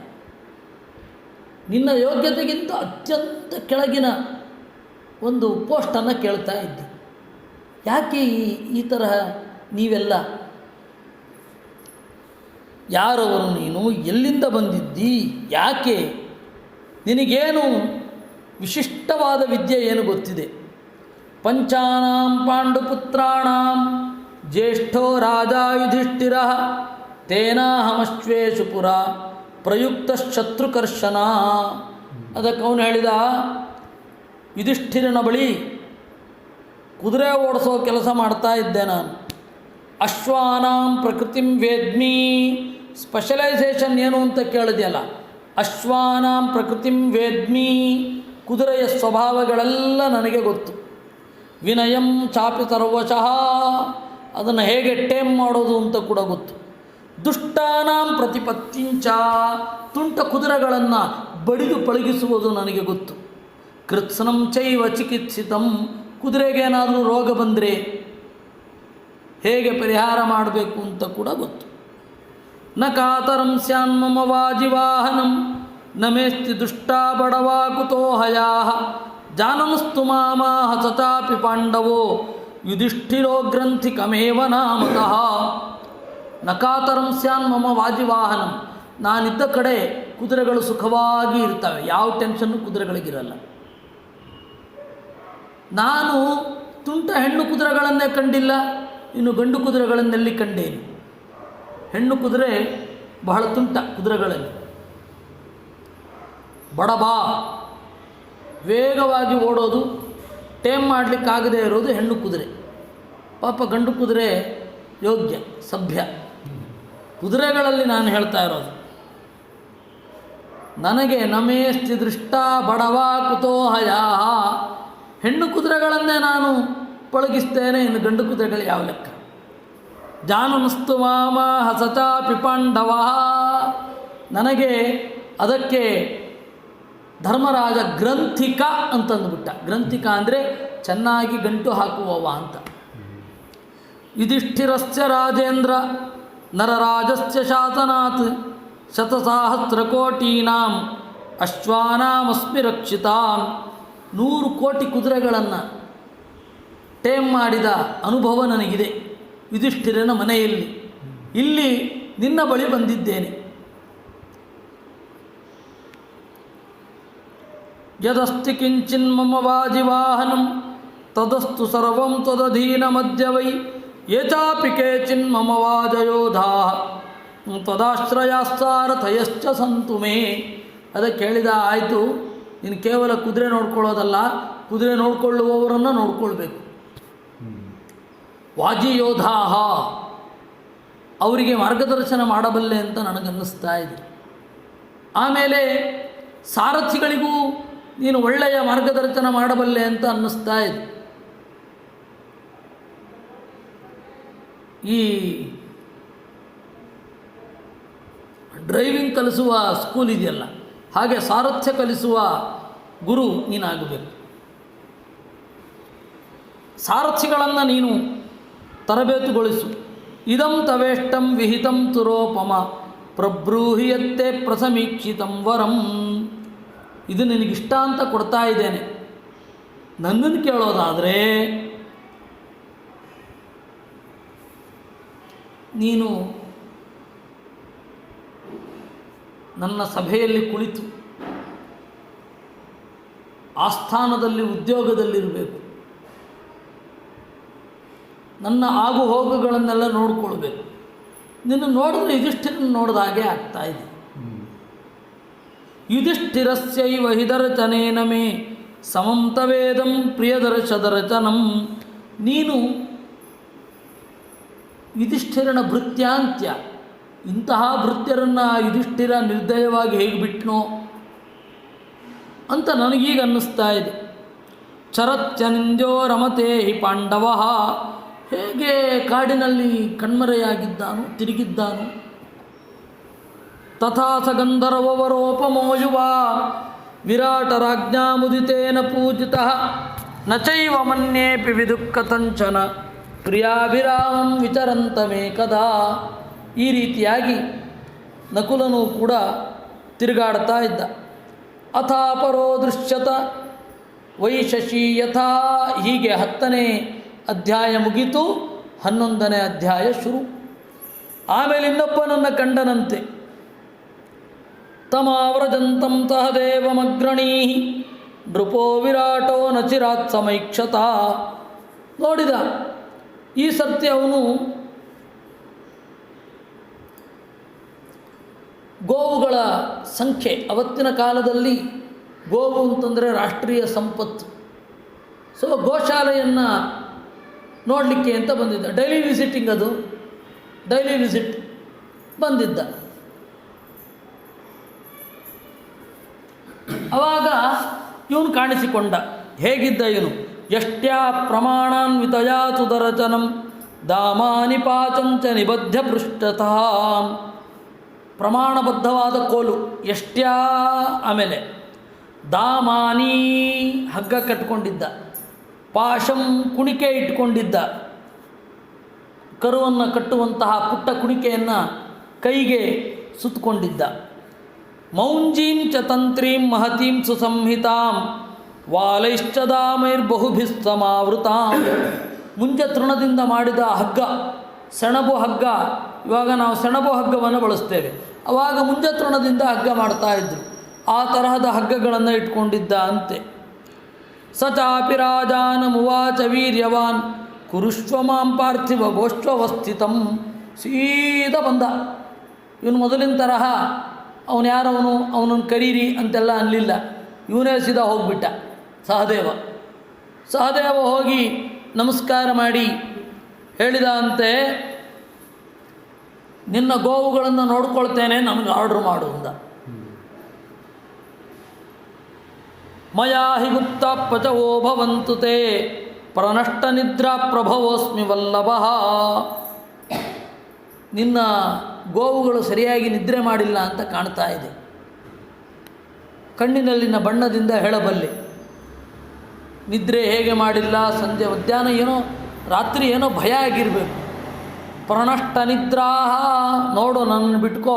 S1: ನಿನ್ನ ಯೋಗ್ಯತೆಗಿಂತ ಅತ್ಯಂತ ಕೆಳಗಿನ ಒಂದು ಪೋಸ್ಟನ್ನು ಕೇಳ್ತಾ ಇದ್ದೆ. ಯಾಕೆ ಈ ತರಹ ನೀವೆಲ್ಲ? ಯಾರವರು ನೀನು? ಎಲ್ಲಿಂದ ಬಂದಿದ್ದಿ? ಯಾಕೆ? ನಿನಗೇನು ವಿಶಿಷ್ಟವಾದ ವಿದ್ಯೆ ಏನು ಗೊತ್ತಿದೆ? ಪಂಚಾನಾಂ ಪಾಂಡುಪುತ್ರಾಣಾಂ ಜ್ಯೇಷ್ಠೋ ರಾಜ ಯುಧಿಷ್ಠಿರಃ ತೇನಾಹಮಶ್ವೇಷು ಪುರ ಪ್ರಯುಕ್ತ ಶತ್ರುಕರ್ಷಣ. ಅದಕ್ಕೆ ಅವನು ಹೇಳಿದ, ಯುಧಿಷ್ಠಿರನ ಬಳಿ ಕುದುರೆ ಓಡಿಸೋ ಕೆಲಸ ಮಾಡ್ತಾ ಇದ್ದೆ ನಾನು. ಅಶ್ವಾನಾಂ ಪ್ರಕೃತಿಂ ವೇದ್ಮಿ. ಸ್ಪೆಷಲೈಸೇಷನ್ ಏನು ಅಂತ ಕೇಳಿದೆಯಲ್ಲ, ಅಶ್ವಾನಾಂ ಪ್ರಕೃತಿಂ ವೇದ್ಮಿ, ಕುದುರೆಯ ಸ್ವಭಾವಗಳೆಲ್ಲ ನನಗೆ ಗೊತ್ತು. ವಿನಯಂ ಚಾಪಿ ಸರ್ವಶಃ, ಅದನ್ನು ಹೇಗೆ ಟೇಮ್ ಮಾಡೋದು ಅಂತ ಕೂಡ ಗೊತ್ತು. ದುಷ್ಟಾನಾಂ ಪ್ರತಿಪತ್ತಿಂಚ, ತುಂಟ ಕುದುರೆಗಳನ್ನು ಬಡಿದು ಪಳಗಿಸುವುದು ನನಗೆ ಗೊತ್ತು. ಕೃತ್ಸ್ನಂ ಚೈವ ಚಿಕಿತ್ಸಿತಂ, ಕುದುರೆಗೇನಾದರೂ ರೋಗ ಬಂದರೆ ಹೇಗೆ ಪರಿಹಾರ ಮಾಡಬೇಕು ಅಂತ ಕೂಡ ಗೊತ್ತು. ನ ಕಾತರಂ ಸ್ಯಾನ್ಮಮ ವಾಜಿವಾಹನಂ ನ ಮೇಸ್ತಿ ದುಷ್ಟಾ ಬಡವಾ ಕುತೋ ಹಯಾಹ ಜಾನಮಸ್ತು ಮಾಮಾಹ ಸಚಾಪಿ ಪಾಂಡವೋ ಯುಧಿಷ್ಠಿರೋ ಗ್ರಂಥಿಕಮೇವ ನಾಮತಃ. ನಕಾತರಂ ಸ್ಯಾನ್ ಮಮ ವಾಜಿವಾಹನಂ, ನಾನಿದ್ದ ಕಡೆ ಕುದುರೆಗಳು ಸುಖವಾಗಿ ಇರ್ತವೆ, ಯಾವ ಟೆನ್ಷನ್ನು ಕುದುರೆಗಳಿಗಿರಲ್ಲ. ನಾನು ತುಂಟ ಹೆಣ್ಣು ಕುದುರೆಗಳನ್ನೇ ಕಂಡಿಲ್ಲ, ಇನ್ನು ಗಂಡು ಕುದುರೆಗಳನ್ನೆಲ್ಲಿ ಕಂಡೇನು? ಹೆಣ್ಣು ಕುದುರೆ ಬಹಳ ತುಂಟ ಕುದುರೆಗಳಲ್ಲಿ, ಬಡಬಾ ವೇಗವಾಗಿ ಓಡೋದು, ಟೇಮ್ ಮಾಡಲಿಕ್ಕಾಗದೇ ಇರೋದು ಹೆಣ್ಣು ಕುದುರೆ. ಪಾಪ ಗಂಡು ಕುದುರೆ ಯೋಗ್ಯ, ಸಭ್ಯ. ಕುದುರೆಗಳಲ್ಲಿ ನಾನು ಹೇಳ್ತಾ ಇರೋದು, ನನಗೆ ನಮೇಸ್ತಿ ದೃಷ್ಟ ಬಡವ ಕುತೋಹಯ, ಹೆಣ್ಣು ಕುದುರೆಗಳನ್ನೇ ನಾನು ಪಳಗಿಸ್ತೇನೆ, ಇನ್ನು ಗಂಡು ಕುದುರೆಗಳು ಯಾವ ಲೆಕ್ಕ? ಜಾನುಮಸ್ತು ಮಾಮ ಹಸಚಾಪಿ ಪಾಂಡವ, ನನಗೆ ಅದಕ್ಕೆ ಧರ್ಮರಾಜ ಗ್ರಂಥಿಕ ಅಂತಂದುಬಿಟ್ಟ. ಗ್ರಂಥಿಕ ಅಂದರೆ ಚೆನ್ನಾಗಿ ಗಂಟು ಹಾಕುವವ ಅಂತ. ಯುಧಿಷ್ಠಿರಸ್ಯ ರಾಜೇಂದ್ರ ನರರಾಜಸ್ಯ ಶಾಸನಾತ್ ಶತಸಹಸ್ರಕೋಟೀನಾಂ ಅಶ್ವಾನಾಮಸ್ಮಿ ರಕ್ಷಿತಾನ್. 100 ಕೋಟಿ ಕುದುರೆಗಳನ್ನು ಟೇಮ್ ಮಾಡಿದ ಅನುಭವ ನನಗಿದೆ ಯುಧಿಷ್ಠಿರನ ಮನೆಯಲ್ಲಿ. ಇಲ್ಲಿ ನಿನ್ನ ಬಳಿ ಬಂದಿದ್ದೇನೆ. ಯದಸ್ತಿ ಕಿಂಚಿನ್ಮಮ ವಾಜಿವಾಹನಂ ತದಸ್ತು ಸರ್ವಂ ತ್ವದಧೀನ ಮಧ್ಯ ವೈ ಯೇ ಚಾಪಿ ಕೇಚಿನ್ಮಮ ವಾಜಯೋಧಾ ತದಾಶ್ರಯಾಸ್ಸಾರಥಯಶ್ಚ ಸಂತು ಮೇ. ಅದಕ್ಕೆ ಹೇಳಿದ, ಆಯಿತು, ನೀನು ಕೇವಲ ಕುದುರೆ ನೋಡ್ಕೊಳ್ಳೋದಲ್ಲ, ಕುದುರೆ ನೋಡ್ಕೊಳ್ಳುವವರನ್ನು ನೋಡ್ಕೊಳ್ಬೇಕು. ವಾಜಿಯೋಧಾ, ಅವರಿಗೆ ಮಾರ್ಗದರ್ಶನ ಮಾಡಬಲ್ಲೆ ಅಂತ ನನಗನ್ನಿಸ್ತಾ ಇದೆ. ಆಮೇಲೆ ಸಾರಥಿಗಳಿಗೂ ನೀನು ಒಳ್ಳೆಯ ಮಾರ್ಗದರ್ಶನ ಮಾಡಬಲ್ಲೆ ಅಂತ ಅನ್ನಿಸ್ತಾ ಇದೆ. ಈ ಡ್ರೈವಿಂಗ್ ಕಲಿಸುವ ಸ್ಕೂಲ್ ಇದೆಯಲ್ಲ, ಹಾಗೆ ಸಾರಥ್ಯ ಕಲಿಸುವ ಗುರು ನೀನಾಗಬೇಕು. ಸಾರಥಿಗಳನ್ನು ನೀನು ತರಬೇತುಗೊಳಿಸು. ಇದಂ ತವೇಷ್ಟಂ ವಿಹಿತಂ ತುರೋಪಮ ಪ್ರಬ್ರೂಹಿಯತ್ತೆ ಪ್ರಸಮೀಕ್ಷಿತಂ ವರಂ. ಇದು ನಿನಗಿಷ್ಟ ಅಂತ ಕೊಡ್ತಾ ಇದ್ದೇನೆ. ನನ್ನನ್ನು ಕೇಳೋದಾದರೆ ನೀನು ನನ್ನ ಸಭೆಯಲ್ಲಿ ಕುಳಿತು ಆಸ್ಥಾನದಲ್ಲಿ ಉದ್ಯೋಗದಲ್ಲಿರಬೇಕು. ನನ್ನ ಆಗು ಹೋಗುಗಳನ್ನೆಲ್ಲ ನೋಡಿಕೊಳ್ಬೇಕು. ನಿನ್ನ ನೋಡಿದ್ರೆ ಯುಧಿಷ್ಠಿರನ ನೋಡಿದ ಹಾಗೆ ಆಗ್ತಾ ಇದೆ. ಯುಧಿಷ್ಠಿರಸ್ಯೈವ ಹಿದರಚನೇನ ಮೇ ಸಮಂ ತವೇದಂ ಪ್ರಿಯದರ್ಶದರಚನಂ. ನೀನು ಯುಧಿಷ್ಠಿರನ ಭೃತ್ಯಾಂತ್ಯ. ಇಂತಹ ಭೃತ್ಯರನ್ನು ಯುಧಿಷ್ಠಿರ ನಿರ್ದಯವಾಗಿ ಹೇಗೆ ಬಿಟ್ನೋ ಅಂತ ನನಗೀಗ ಅನ್ನಿಸ್ತಾ ಇದೆ. ಚರತ್ಯನಿಂದ್ಯೋ ರಮತೆ ಹಿ ಪಾಂಡವ, ಹೇಗೆ ಕಾಡಿನಲ್ಲಿ ಕಣ್ಮರೆಯಾಗಿದ್ದಾನು, ತಿರುಗಿದ್ದಾನು. ತಥಾ ಸ ಗಂಧರ್ವವರೋಪಮೋ ಯುವ ವಿರಾಟರಾಜ್ಞಾಮುದಿತೇನ ಪೂಜಿತಃ ನ ಚೈವ ಮನ್ಯೇಪಿ ವಿದುಃಖತಂಚನ ಪ್ರಿಯಾಭಿರಾಮಂ ವಿಚರಂತಮೇಕದಾ. ಈ ರೀತಿಯಾಗಿ ನಕುಲನು ಕೂಡ ತಿರುಗಾಡ್ತಾ ಇದ್ದ. ಅಥಾಪರೋ ದೃಶ್ಯತ ವೈಶಶಿ ಯಥಾ. ಹೀಗೆ 10ನೇ ಅಧ್ಯಾಯ ಮುಗಿತು, 11ನೇ ಅಧ್ಯಾಯ ಶುರು. ಆಮೇಲೆ ಇನ್ನೊಬ್ಬನನ್ನು ಕಂಡನಂತೆ. ತಮಾವ್ರಜಂತಂ ತಹ ದೇವಮಗ್ರಣೀ ನೃಪೋ ವಿರಾಟೋ ನಚಿರಾತ್ ಸಮೈಕ್ಷತ. ನೋಡಿದ, ಈ ಸರ್ತಿ ಅವನು ಗೋವುಗಳ ಸಂಖ್ಯೆ, ಅವತ್ತಿನ ಕಾಲದಲ್ಲಿ ಗೋವು ಅಂತಂದರೆ ರಾಷ್ಟ್ರೀಯ ಸಂಪತ್ತು. ಸೊ ಗೋಶಾಲೆಯನ್ನು ನೋಡಲಿಕ್ಕೆ ಅಂತ ಬಂದಿದ್ದ. ಡೈಲಿ ವಿಸಿಟಿಂಗ್, ಅದು ಡೈಲಿ ವಿಸಿಟ್ ಬಂದಿದ್ದ. ಆವಾಗ ಇವನು ಕಾಣಿಸಿಕೊಂಡ. ಹೇಗಿದ್ದ ಇವನು? ಎಷ್ಟ್ಯಾ ಪ್ರಮಾಣಾನ್ವಿತಯಾ ಸುದರಚನಂ ದಾಮಾನಿ ಪಾಚಂಚ ನಿಬದ್ಧ ಪೃಷ್ಠತಃ. ಪ್ರಮಾಣಬದ್ಧವಾದ ಕೋಲು ಎಷ್ಟ್ಯಾ, ಆಮೇಲೆ ದಾಮಾನಿ ಹಗ್ಗ ಕಟ್ಕೊಂಡಿದ್ದ, ಪಾಶಂ ಕುಣಿಕೆ ಇಟ್ಕೊಂಡಿದ್ದ, ಕರುವನ್ನು ಕಟ್ಟುವಂತಹ ಪುಟ್ಟ ಕುಣಿಕೆಯನ್ನು ಕೈಗೆ ಸುತ್ತಕೊಂಡಿದ್ದ. ಮೌಂಜೀಂ ಚ ತಂತ್ರೀಂ ಮಹತೀಂ ಸುಸಂಹಿತಾಂ ವಾಲೈಶ್ಚ ದಾಮೈರ್ಬಹುಭಿಸ್ತಮಾವೃತಾಂ. ಮುಂಜ ತೃಣದಿಂದ ಮಾಡಿದ ಹಗ್ಗ, ಸೆಣಬು ಹಗ್ಗ. ಇವಾಗ ನಾವು ಸೆಣಬು ಹಗ್ಗವನ್ನು ಬಳಸ್ತೇವೆ, ಆವಾಗ ಮುಂಜ ತೃಣದಿಂದ ಹಗ್ಗ ಮಾಡ್ತಾ ಇದ್ರು. ಆ ತರಹದ ಹಗ್ಗಗಳನ್ನು ಇಟ್ಕೊಂಡಿದ್ದ ಅಂತೆ. ಸ ಚಾಪಿ ರಾಜಾನಮುವಾಚ ವೀರ್ಯವಾನ್ ಕುರುಷ್ವ ಮಾಂ ಪಾರ್ಥಿವ ಗೋಷ್ಠವಸ್ಥಿತಂ. ಸೀದಾ ಬಂದ ಇವನು. ಮೊದಲಿನ ತರಹ ಅವನು ಯಾರವನು, ಅವನನ್ನು ಕರೀರಿ ಅಂತೆಲ್ಲ ಅನ್ನಲಿಲ್ಲ. ಇವನೇ ಸೀದಾ ಹೋಗಿಬಿಟ್ಟ. ಸಹದೇವ ಹೋಗಿ ನಮಸ್ಕಾರ ಮಾಡಿ ಹೇಳಿದ ಅಂತೆ, ನಿನ್ನ ಗೋವುಗಳನ್ನು ನೋಡ್ಕೊಳ್ತೇನೆ, ನಮಗೆ ಆರ್ಡ್ರ್ ಮಾಡು ಅಂದ. ಮಯಾ ಹಿ ಗುಪ್ತ ಪಚವೋ ಭವಂತು ತೇ ಪ್ರನಷ್ಟ ನಿದ್ರಾ ಪ್ರಭವೋಸ್ಮಿ ವಲ್ಲಭ. ನಿನ್ನ ಗೋವುಗಳು ಸರಿಯಾಗಿ ನಿದ್ರೆ ಮಾಡಿಲ್ಲ ಅಂತ ಕಾಣ್ತಾ ಇದೆ. ಕಣ್ಣಿನಲ್ಲಿನ ಬಣ್ಣದಿಂದ ಹೇಳಬಲ್ಲೆ. ನಿದ್ರೆ ಹೇಗೆ ಮಾಡಿಲ್ಲ, ಸಂಜೆ ಮಧ್ಯಾಹ್ನ ಏನೋ ರಾತ್ರಿ ಏನೋ ಭಯ ಆಗಿರಬೇಕು. ಪ್ರನಷ್ಟ ನಿದ್ರಾ, ನೋಡು ನನ್ನ ಬಿಟ್ಕೋ.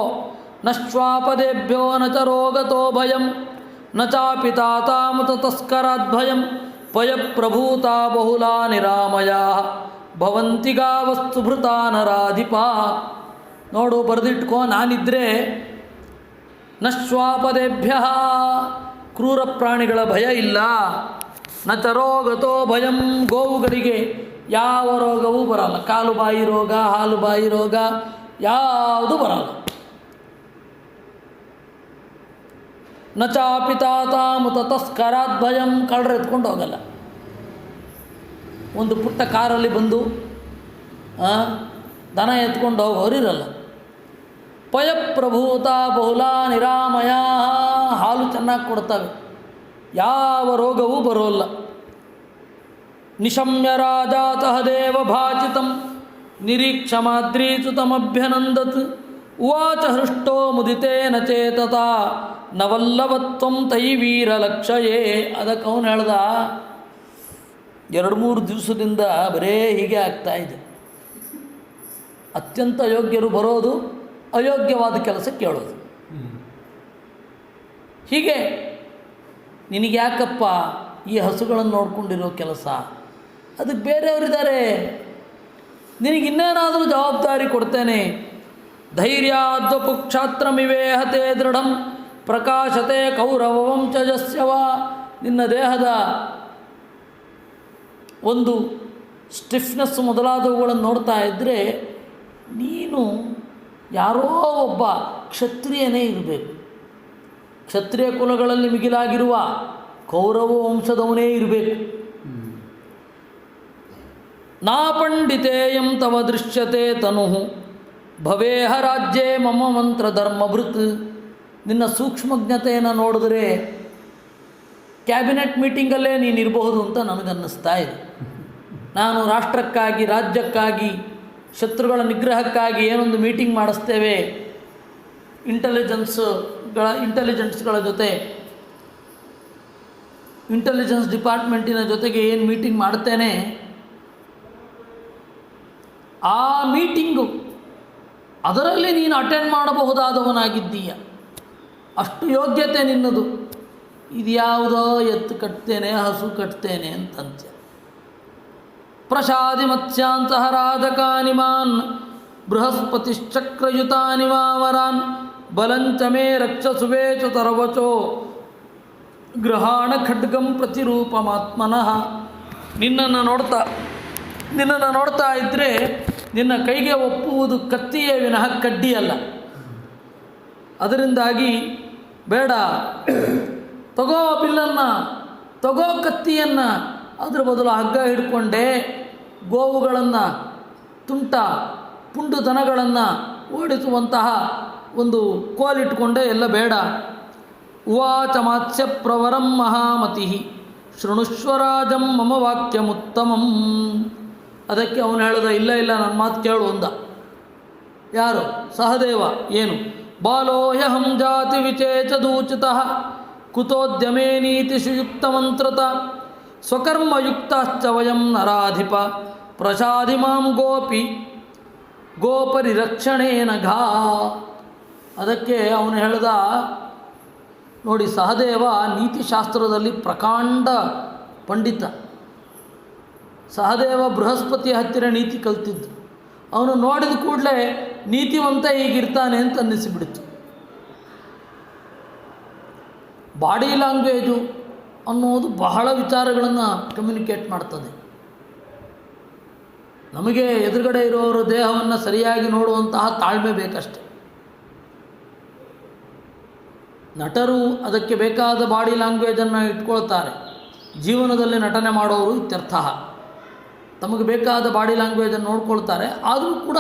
S1: ನಶ್ವಾಪದೇಭ್ಯೋ ನ ಚ ರೋಗತೋ ಭಯಂ ನ ಚಾಪಿ ತಾತಾಮುತ ತಸ್ಕರಾದ್ಭಯಂ ಪಯ ಪ್ರಭೂತಾ ಬಹುಲಾ ನಿರಾಮಯಾ ಭವಂತಿ ಗಾವಸ್ತು ಭೃತಾ ನರಾಧಿಪ. ನೋಡು ಬರೆದಿಟ್ಕೋ, ನಾನಿದ್ರೆ ನಶ್ವಾಪದೇಭ್ಯ, ಕ್ರೂರ ಪ್ರಾಣಿಗಳ ಭಯ ಇಲ್ಲ. ನ ಚ ರೋಗತೋ ಭಯಂ, ಗೋವುಗಳಿಗೆ ಯಾವ ರೋಗವೂ ಬರಲ್ಲ. ಕಾಲು ಬಾಯಿ ರೋಗ, ಹಾಲು ಬಾಯಿ ರೋಗ ಯಾವುದೂ ಬರಲ್ಲ. ನ ಚಾಪಿ ತಾತಾಮುತ ತಸ್ಕರಾತ್ ಭಯಂ, ಕಳ್ಳರು ಎತ್ಕೊಂಡು ಹೋಗಲ್ಲ. ಒಂದು ಪುಟ್ಟ ಕಾರಲ್ಲಿ ಬಂದು ದನ ಎತ್ಕೊಂಡು ಹೋಗೋರಿರಲ್ಲ. ಪಯಪ್ರಭೂತ ಬಹುಲಾ ನಿರಾಮಯ, ಹಾಲು ಚೆನ್ನಾಗಿ ಕೊಡ್ತವೆ, ಯಾವ ರೋಗವೂ ಬರೋಲ್ಲ. ನಿಶಮ್ಯ ರಾಜಾತಃ ದೇವ ಭಾಚಿತಂ ನಿರೀಕ್ಷಮಾದ್ರೀಸುತಮಭ್ಯನಂದತ್ ಉವಾಚ ಹೃಷ್ಟೋ ಮುದಿತೇನ ಚೇತತ ನವಲ್ಲವತ್ವಂ ತೈ ವೀರಲಕ್ಷಯೇ. ಅದಕ್ಕೆ ಅವನು ಹೇಳ್ದ, 2-3 ದಿವಸದಿಂದ ಬರೇ ಹೀಗೆ ಆಗ್ತಾ ಇದೆ. ಅತ್ಯಂತ ಯೋಗ್ಯರು ಬರೋದು, ಅಯೋಗ್ಯವಾದ ಕೆಲಸ ಕೇಳೋದು. ಹೀಗೆ ನಿನಗೆ ಯಾಕಪ್ಪ ಈ ಹಸುಗಳನ್ನು ನೋಡ್ಕೊಂಡಿರೋ ಕೆಲಸ? ಅದಕ್ಕೆ ಬೇರೆಯವರಿದ್ದಾರೆ, ನಿನಗಿನ್ನೇನಾದರೂ ಜವಾಬ್ದಾರಿ ಕೊಡ್ತೇನೆ. ಧೈರ್ಯಾದ್ವಪುಕ್ಷಾತ್ರಮಿವೇಹತೆ ದೃಢಂ ಪ್ರಕಾಶತೆ ಕೌರವವಂಶಜಸ್ಯವ. ನಿನ್ನ ದೇಹದ ಒಂದು ಸ್ಟಿಫ್ನೆಸ್ ಮೊದಲಾದವುಗಳನ್ನು ನೋಡ್ತಾ ಇದ್ದರೆ ನೀನು ಯಾರೋ ಒಬ್ಬ ಕ್ಷತ್ರಿಯನೇ ಇರಬೇಕು. ಕ್ಷತ್ರಿಯ ಕುಲಗಳಲ್ಲಿ ಮಿಗಿಲಾಗಿರುವ ಕೌರವ ವಂಶದವನೇ ಇರಬೇಕು. ನಾ ಪಂಡಿತೇಯಂ ತವ ದೃಶ್ಯತೆ ತನು ಭವೇಹ ರಾಜ್ಯೇ ಮಮ ಮಂತ್ರ ಧರ್ಮಭೃತ್. ನಿನ್ನ ಸೂಕ್ಷ್ಮಜ್ಞತೆಯನ್ನು ನೋಡಿದ್ರೆ ಕ್ಯಾಬಿನೆಟ್ ಮೀಟಿಂಗಲ್ಲೇ ನೀನು ಇರಬಹುದು ಅಂತ ನನಗನ್ನಿಸ್ತಾ ಇದೆ. ನಾನು ರಾಷ್ಟ್ರಕ್ಕಾಗಿ, ರಾಜ್ಯಕ್ಕಾಗಿ, ಶತ್ರುಗಳ ನಿಗ್ರಹಕ್ಕಾಗಿ ಏನೊಂದು ಮೀಟಿಂಗ್ ಮಾಡಿಸ್ತೇವೆ, ಇಂಟೆಲಿಜೆನ್ಸ್ಗಳ ಜೊತೆ, ಇಂಟೆಲಿಜೆನ್ಸ್ ಡಿಪಾರ್ಟ್ಮೆಂಟಿನ ಜೊತೆಗೆ ಏನು ಮೀಟಿಂಗ್ ಮಾಡ್ತೇನೆ, ಆ ಮೀಟಿಂಗು ಅದರಲ್ಲಿ ನೀನು ಅಟೆಂಡ್ ಮಾಡಬಹುದಾದವನಾಗಿದ್ದೀಯ. ಅಷ್ಟು ಯೋಗ್ಯತೆ ನಿನ್ನದು. ಇದು ಯಾವುದೋ ಎತ್ತು ಕಟ್ತೇನೆ, ಹಸು ಕಟ್ತೇನೆ ಅಂತಂತೆ. ಪ್ರಸಾದಿ ಮತ್ಸ್ಯಾಂತಹ ರಾಜಕಾನಿಮಾನ್ ಬೃಹಸ್ಪತಿಶ್ಚಕ್ರಯುತಾನಿ ವಾಮರಾನ್ ಬಲಂಚ ಮೇ ರಕ್ಷಸುವೇ ಚ ತರವಚೋ ಗೃಹಾಣ ಖಡ್ಗಂ ಪ್ರತಿರೂಪಮಾತ್ಮನಃ. ನಿನ್ನನ್ನು ನೋಡ್ತಾ ಇದ್ದರೆ ನಿನ್ನ ಕೈಗೆ ಒಪ್ಪುವುದು ಕತ್ತಿಯೇ ವಿನಃ ಕಡ್ಡಿಯಲ್ಲ. ಅದರಿಂದಾಗಿ ಬೇಡ, ತಗೋ ಬಿಲ್ಲನ್ನು, ತಗೋ ಕತ್ತಿಯನ್ನು, ಅದರ ಬದಲು ಹಗ್ಗ ಹಿಡ್ಕೊಂಡೆ ಗೋವುಗಳನ್ನು ತುಂಟ ಪುಂಡು ದನಗಳನ್ನು ಓಡಿಸುವಂತಹ ಒಂದು ಕೋಲಿಟ್ಟುಕೊಂಡೇ ಎಲ್ಲ ಬೇಡ. ಉವಾಚ ಮಾತ್ಸ್ಯ ಪ್ರವರಂ ಮಹಾಮತಿ ಶೃಣುಶ್ವರಾಜಂ ಮಮ ವಾಕ್ಯಮುತ್ತಮಂ. ಅದಕ್ಕೆ ಅವನು ಹೇಳ್ದ, ಇಲ್ಲ ನನ್ನ ಮಾತು ಕೇಳು ಅಂದ. ಯಾರು? ಸಹದೇವ. ಏನು? ಬಾಲೋಹ್ಯಹಂ ಜಾತಿ ವಿಚೇಚದೂಚಿತಃ ಕುತೋದ್ಯಮೇ ನೀತಿಷು ಯುಕ್ತಮಂತ್ರತ ಸ್ವಕರ್ಮಯುಕ್ತಾಶ್ಚ ವಯಂ ನರಾಧಿಪ ಪ್ರಸಾದಿ ಮಾಂ ಗೋಪರಿರಕ್ಷಣೇನ ಘಾ. ಅದಕ್ಕೆ ಅವನು ಹೇಳ್ದ, ನೋಡಿ, ಸಹದೇವ ನೀತಿಶಾಸ್ತ್ರದಲ್ಲಿ ಪ್ರಕಾಂಡ ಪಂಡಿತ. ಸಹದೇವ ಬೃಹಸ್ಪತಿಯ ಹತ್ತಿರ ನೀತಿ ಕಲ್ತಿದ್ದು. ಅವನು ನೋಡಿದ ಕೂಡಲೇ ನೀತಿವಂತ ಹೀಗಿರ್ತಾನೆ ಅಂತ ಅನ್ನಿಸಿಬಿಡ್ತು. ಬಾಡಿ ಲ್ಯಾಂಗ್ವೇಜು ಅನ್ನೋದು ಬಹಳ ವಿಚಾರಗಳನ್ನು ಕಮ್ಯುನಿಕೇಟ್ ಮಾಡ್ತದೆ. ನಮಗೆ ಎದುರುಗಡೆ ಇರೋರ ದೇಹವನ್ನು ಸರಿಯಾಗಿ ನೋಡುವಂತಹ ತಾಳ್ಮೆ ಬೇಕಷ್ಟೆ. ನಟರು ಅದಕ್ಕೆ ಬೇಕಾದ ಬಾಡಿ ಲ್ಯಾಂಗ್ವೇಜನ್ನು ಇಟ್ಕೊಳ್ತಾರೆ. ಜೀವನದಲ್ಲಿ ನಟನೆ ಮಾಡೋರು ಇತ್ಯರ್ಥ. ತಮಗೆ ಬೇಕಾದ ಬಾಡಿ ಲ್ಯಾಂಗ್ವೇಜನ್ನು ನೋಡ್ಕೊಳ್ತಾರೆ. ಆದರೂ ಕೂಡ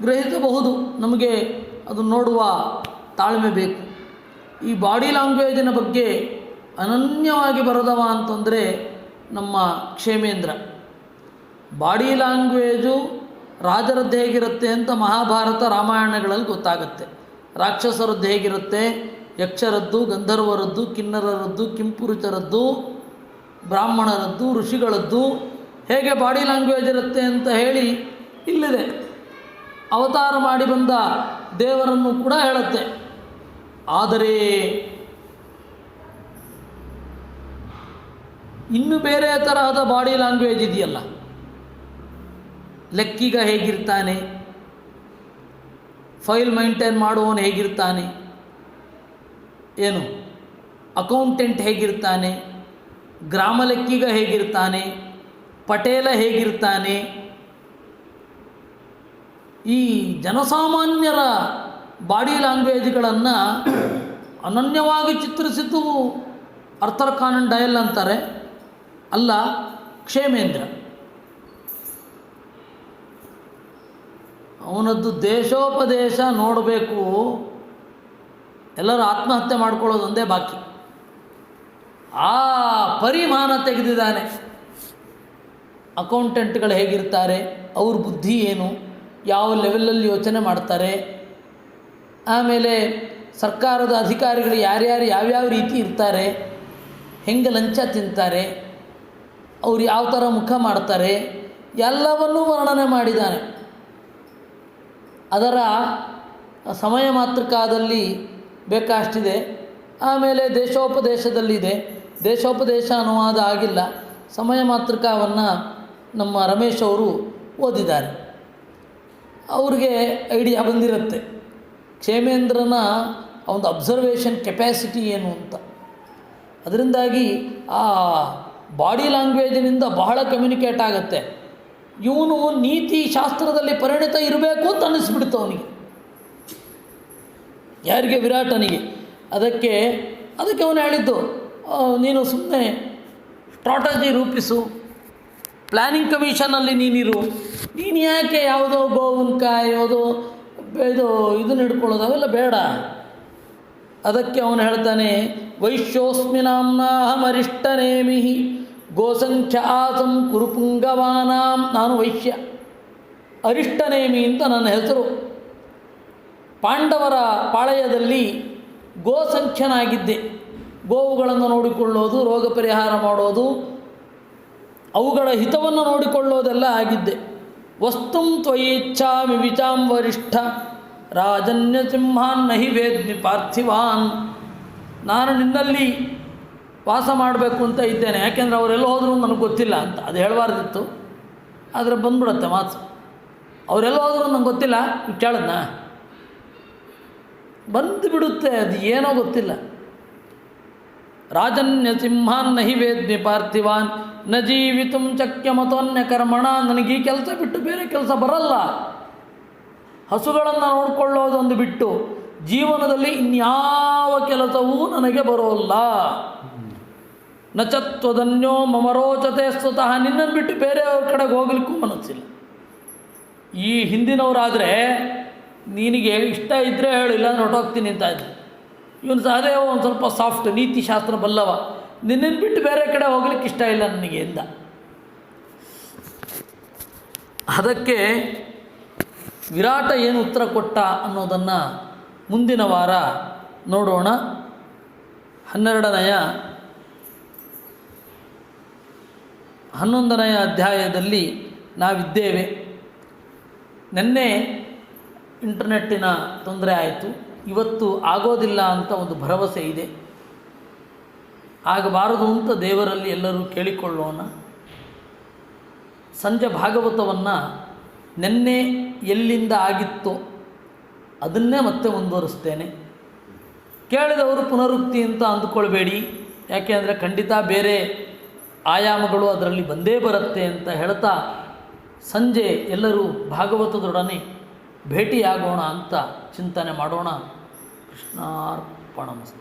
S1: ಗ್ರಹಿಸಬಹುದು, ನಮಗೆ ಅದು ನೋಡುವ ತಾಳ್ಮೆ ಬೇಕು. ಈ ಬಾಡಿ ಲ್ಯಾಂಗ್ವೇಜಿನ ಬಗ್ಗೆ ಅನನ್ಯವಾಗಿ ಬರೆದವ ಅಂತಂದರೆ ನಮ್ಮ ಕ್ಷೇಮೇಂದ್ರ. ಬಾಡಿ ಲ್ಯಾಂಗ್ವೇಜು ರಾಜರದ್ದು ಹೇಗಿರುತ್ತೆ ಅಂತ ಮಹಾಭಾರತ ರಾಮಾಯಣಗಳಲ್ಲಿ ಗೊತ್ತಾಗುತ್ತೆ. ರಾಕ್ಷಸರದ್ದು ಹೇಗಿರುತ್ತೆ, ಯಕ್ಷರದ್ದು, ಗಂಧರ್ವರದ್ದು, ಕಿನ್ನರರದ್ದು, ಕಿಂಪುರುಷರದ್ದು, ಬ್ರಾಹ್ಮಣರದ್ದು, ಋಷಿಗಳದ್ದು ಹೇಗೆ ಬಾಡಿ ಲ್ಯಾಂಗ್ವೇಜ್ ಇರುತ್ತೆ ಅಂತ ಹೇಳಿ ಇಲ್ಲಿದೆ. ಅವತಾರ ಮಾಡಿ ಬಂದ ದೇವರನ್ನು ಕೂಡ ಹೇಳುತ್ತೆ. ಆದರೆ ಇನ್ನು ಬೇರೆ ತರಹದ ಬಾಡಿ ಲ್ಯಾಂಗ್ವೇಜ್ ಇದೆಯಲ್ಲ. ಲೆಕ್ಕಿಗ ಹೇಗಿರ್ತಾನೆ, ಫೈಲ್ ಮೈಂಟೈನ್ ಮಾಡುವವನು ಹೇಗಿರ್ತಾನೆ, ಏನು ಅಕೌಂಟೆಂಟ್ ಹೇಗಿರ್ತಾನೆ, ಗ್ರಾಮ ಲೆಕ್ಕಿಗ ಹೇಗಿರ್ತಾನೆ, ಪಟೇಲ ಹೇಗಿರ್ತಾನೆ, ಈ ಜನಸಾಮಾನ್ಯರ ಬಾಡಿ ಲ್ಯಾಂಗ್ವೇಜ್ಗಳನ್ನು ಅನನ್ಯವಾಗಿ ಚಿತ್ರಿಸಿದ್ದು ಅರ್ಥರ್ ಕಾನನ್ ಡಯಲ್ ಅಂತಾರೆ. ಅಲ್ಲ, ಕ್ಷೇಮೇಂದ್ರ. ಅವನದ್ದು ದೇಶೋಪದೇಶ ನೋಡಬೇಕು. ಎಲ್ಲರೂ ಆತ್ಮಹತ್ಯೆ ಮಾಡ್ಕೊಳ್ಳೋದು ಒಂದೇ ಬಾಕಿ. ಆ ಪರಿಮಾಣ ತೆಗೆದಿದ್ದಾನೆ. ಅಕೌಂಟೆಂಟ್ಗಳು ಹೇಗಿರ್ತಾರೆ, ಅವ್ರ ಬುದ್ಧಿ ಏನು, ಯಾವ ಲೆವೆಲಲ್ಲಿ ಯೋಚನೆ ಮಾಡ್ತಾರೆ, ಆಮೇಲೆ ಸರ್ಕಾರದ ಅಧಿಕಾರಿಗಳು ಯಾರ್ಯಾರು ಯಾವ್ಯಾವ ರೀತಿ ಇರ್ತಾರೆ, ಹೆಂಗೆ ಲಂಚ ತಿಂತಾರೆ, ಅವ್ರು ಯಾವ ಥರ ಮುಖ ಮಾಡ್ತಾರೆ, ಎಲ್ಲವನ್ನೂ ವರ್ಣನೆ ಮಾಡಿದ್ದಾನೆ. ಅದರ ಸಮಯ ಮಾತೃಕಾದಲ್ಲಿ ಬೇಕಷ್ಟಿದೆ. ಆಮೇಲೆ ದೇಶೋಪದೇಶದಲ್ಲಿದೆ. ದೇಶೋಪದೇಶ ಅನುವಾದ ಆಗಿಲ್ಲ. ಸಮಯ ಮಾತೃಕಾವನ್ನು ನಮ್ಮ ರಮೇಶ್ ಅವರು ಓದಿದ್ದಾರೆ. ಅವ್ರಿಗೆ ಐಡಿಯಾ ಬಂದಿರುತ್ತೆ ಕ್ಷೇಮೇಂದ್ರನ ಒಂದು ಅಬ್ಸರ್ವೇಷನ್ ಕೆಪ್ಯಾಸಿಟಿ ಏನು ಅಂತ. ಅದರಿಂದಾಗಿ ಆ ಬಾಡಿ ಲ್ಯಾಂಗ್ವೇಜಿನಿಂದ ಬಹಳ ಕಮ್ಯುನಿಕೇಟ್ ಆಗುತ್ತೆ. ಇವನು ನೀತಿ ಶಾಸ್ತ್ರದಲ್ಲಿ ಪರಿಣಿತ ಇರಬೇಕು ಅಂತ ಅನ್ನಿಸ್ಬಿಡ್ತು ಅವನಿಗೆ. ಯಾರಿಗೆ? ವಿರಾಟನಿಗೆ. ಅದಕ್ಕೆ ಅವನು ಹೇಳಿದ್ದು, ನೀನು ಸುಮ್ಮನೆ ಸ್ಟ್ರಾಟಜಿ ರೂಪಿಸು, ಪ್ಲ್ಯಾನಿಂಗ್ ಕಮಿಷನಲ್ಲಿ ನೀನಿರು, ನೀನು ಯಾಕೆ ಯಾವುದೋ ಗೋವನ್ನು ಕಾಯೋದು, ಇದನ್ನು ಹಿಡ್ಕೊಳ್ಳೋದು, ಅವೆಲ್ಲ ಬೇಡ. ಅದಕ್ಕೆ ಅವನು ಹೇಳ್ತಾನೆ, ವೈಶ್ಯೋಸ್ಮಿ ನಾಮ್ನಾಹಮರಿಷ್ಟನೇಮಿ ಗೋಸಂಖ್ಯ ಆಸಂ ಕುರುಪುಂಗವಾನಾಂ. ನಾನು ವೈಶ್ಯ, ಅರಿಷ್ಟನೇಮಿ ಅಂತ ನನ್ನ ಹೆಸರು. ಪಾಂಡವರ ಪಾಳೆಯದಲ್ಲಿ ಗೋಸಂಖ್ಯನಾಗಿದ್ದೆ. ಗೋವುಗಳನ್ನು ನೋಡಿಕೊಳ್ಳೋದು, ರೋಗ ಪರಿಹಾರ ಮಾಡೋದು, ಅವುಗಳ ಹಿತವನ್ನು ನೋಡಿಕೊಳ್ಳೋದೆಲ್ಲ ಆಗಿದ್ದೆ. ವಸ್ತುಂ ತ್ವಯಿಚ್ಛಾಮಿ ವಿಚಾಂ ವರಿಷ್ಠ ರಾಜನ್ಯ ಸಿಂಹಾನ್ ನಹಿ ವೇದ್ಮಿ ಪಾರ್ಥಿವಾನ್. ನಾನು ನಿನ್ನಲ್ಲಿ ವಾಸ ಮಾಡಬೇಕು ಅಂತ ಇದ್ದೇನೆ, ಯಾಕೆಂದರೆ ಅವರೆಲ್ಲ ಹೋದರೂ ನನಗೆ ಗೊತ್ತಿಲ್ಲ ಅಂತ. ಅದು ಹೇಳಬಾರ್ದಿತ್ತು, ಆದರೆ ಬಂದ್ಬಿಡುತ್ತೆ ಮಾತು. ಅವರೆಲ್ಲ ಹೋದರೂ ನನಗೆ ಗೊತ್ತಿಲ್ಲ, ಕೇಳದ್ನ ಬಂದು ಬಿಡುತ್ತೆ, ಅದು ಏನೋ ಗೊತ್ತಿಲ್ಲ. ರಾಜನ್ಯ ಸಿಂಹಾನ್ ನಹಿ ವೇದ್ಮಿ ಪಾರ್ಥಿವಾನ್ ನ ಜೀವಿತುಂ ಚಕ್ಯಮತೋನ್ಯ ಕರ್ಮಣ. ನನಗೆ ಈ ಕೆಲಸ ಬಿಟ್ಟು ಬೇರೆ ಕೆಲಸ ಬರಲ್ಲ. ಹಸುಗಳನ್ನು ನೋಡಿಕೊಳ್ಳೋದೊಂದು ಬಿಟ್ಟು ಜೀವನದಲ್ಲಿ ಇನ್ಯಾವ ಕೆಲಸವೂ ನನಗೆ ಬರೋಲ್ಲ. ನಚತ್ವದನ್ಯೋ ಮಮರೋಚತೆ ಸ್ವತಃ, ನಿನ್ನನ್ನು ಬಿಟ್ಟು ಬೇರೆಯವ್ರ ಕಡೆಗೆ ಹೋಗ್ಲಿಕ್ಕೂ ಮನಸ್ಸಿಲ್ಲ. ಈ ಹಿಂದಿನವರಾದರೆ ನಿನಗೆ ಇಷ್ಟ ಇದ್ದರೆ ಹೇಳು, ಇಲ್ಲ ಹೊರಟೋಗ್ತೀನಿ ಅಂತ ಇದ್ದರು. ಇವನು ಸಹದೇವ ಒಂದು ಸ್ವಲ್ಪ ಸಾಫ್ಟ್, ನೀತಿಶಾಸ್ತ್ರ ಬಲ್ಲವ, ನಿನ್ನನ್ನು ಬಿಟ್ಟು ಬೇರೆ ಕಡೆ ಹೋಗ್ಲಿಕ್ಕೆ ಇಷ್ಟ ಇಲ್ಲ ನನಗೆ ಎಂದ. ಅದಕ್ಕೆ ವಿರಾಟ ಏನು ಉತ್ತರ ಕೊಟ್ಟ ಅನ್ನೋದನ್ನು ಮುಂದಿನ ವಾರ ನೋಡೋಣ. 11ನೇ ಅಧ್ಯಾಯದಲ್ಲಿ ನಾವಿದ್ದೇವೆ. ನಿನ್ನೆ ಇಂಟರ್ನೆಟ್ಟಿನ ತೊಂದರೆ ಆಯಿತು, ಇವತ್ತು ಆಗೋದಿಲ್ಲ ಅಂತ ಒಂದು ಭರವಸೆ ಇದೆ. ಆಗಬಾರದು ಅಂತ ದೇವರಲ್ಲಿ ಎಲ್ಲರೂ ಕೇಳಿಕೊಳ್ಳೋಣ. ಸಂಜೆ ಭಾಗವತವನ್ನು ನಿನ್ನೆ ಎಲ್ಲಿಂದ ಆಗಿತ್ತೋ ಅದನ್ನೇ ಮತ್ತೆ ಮುಂದುವರಿಸ್ತೇನೆ. ಕೇಳಿದವರು ಪುನರುಕ್ತಿ ಅಂತ ಅಂದುಕೊಳ್ಬೇಡಿ, ಯಾಕೆ ಅಂದರೆ ಖಂಡಿತ ಬೇರೆ ಆಯಾಮಗಳು ಅದರಲ್ಲಿ ಬಂದೇ ಬರುತ್ತೆ ಅಂತ ಹೇಳ್ತಾ ಸಂಜೆ ಎಲ್ಲರೂ ಭಾಗವತದೊಡನೆ ಭೇಟಿಯಾಗೋಣ ಅಂತ ಚಿಂತನೆ ಮಾಡೋಣ. ಕೃಷ್ಣಾರ್ಪಣಮಸ್ತು.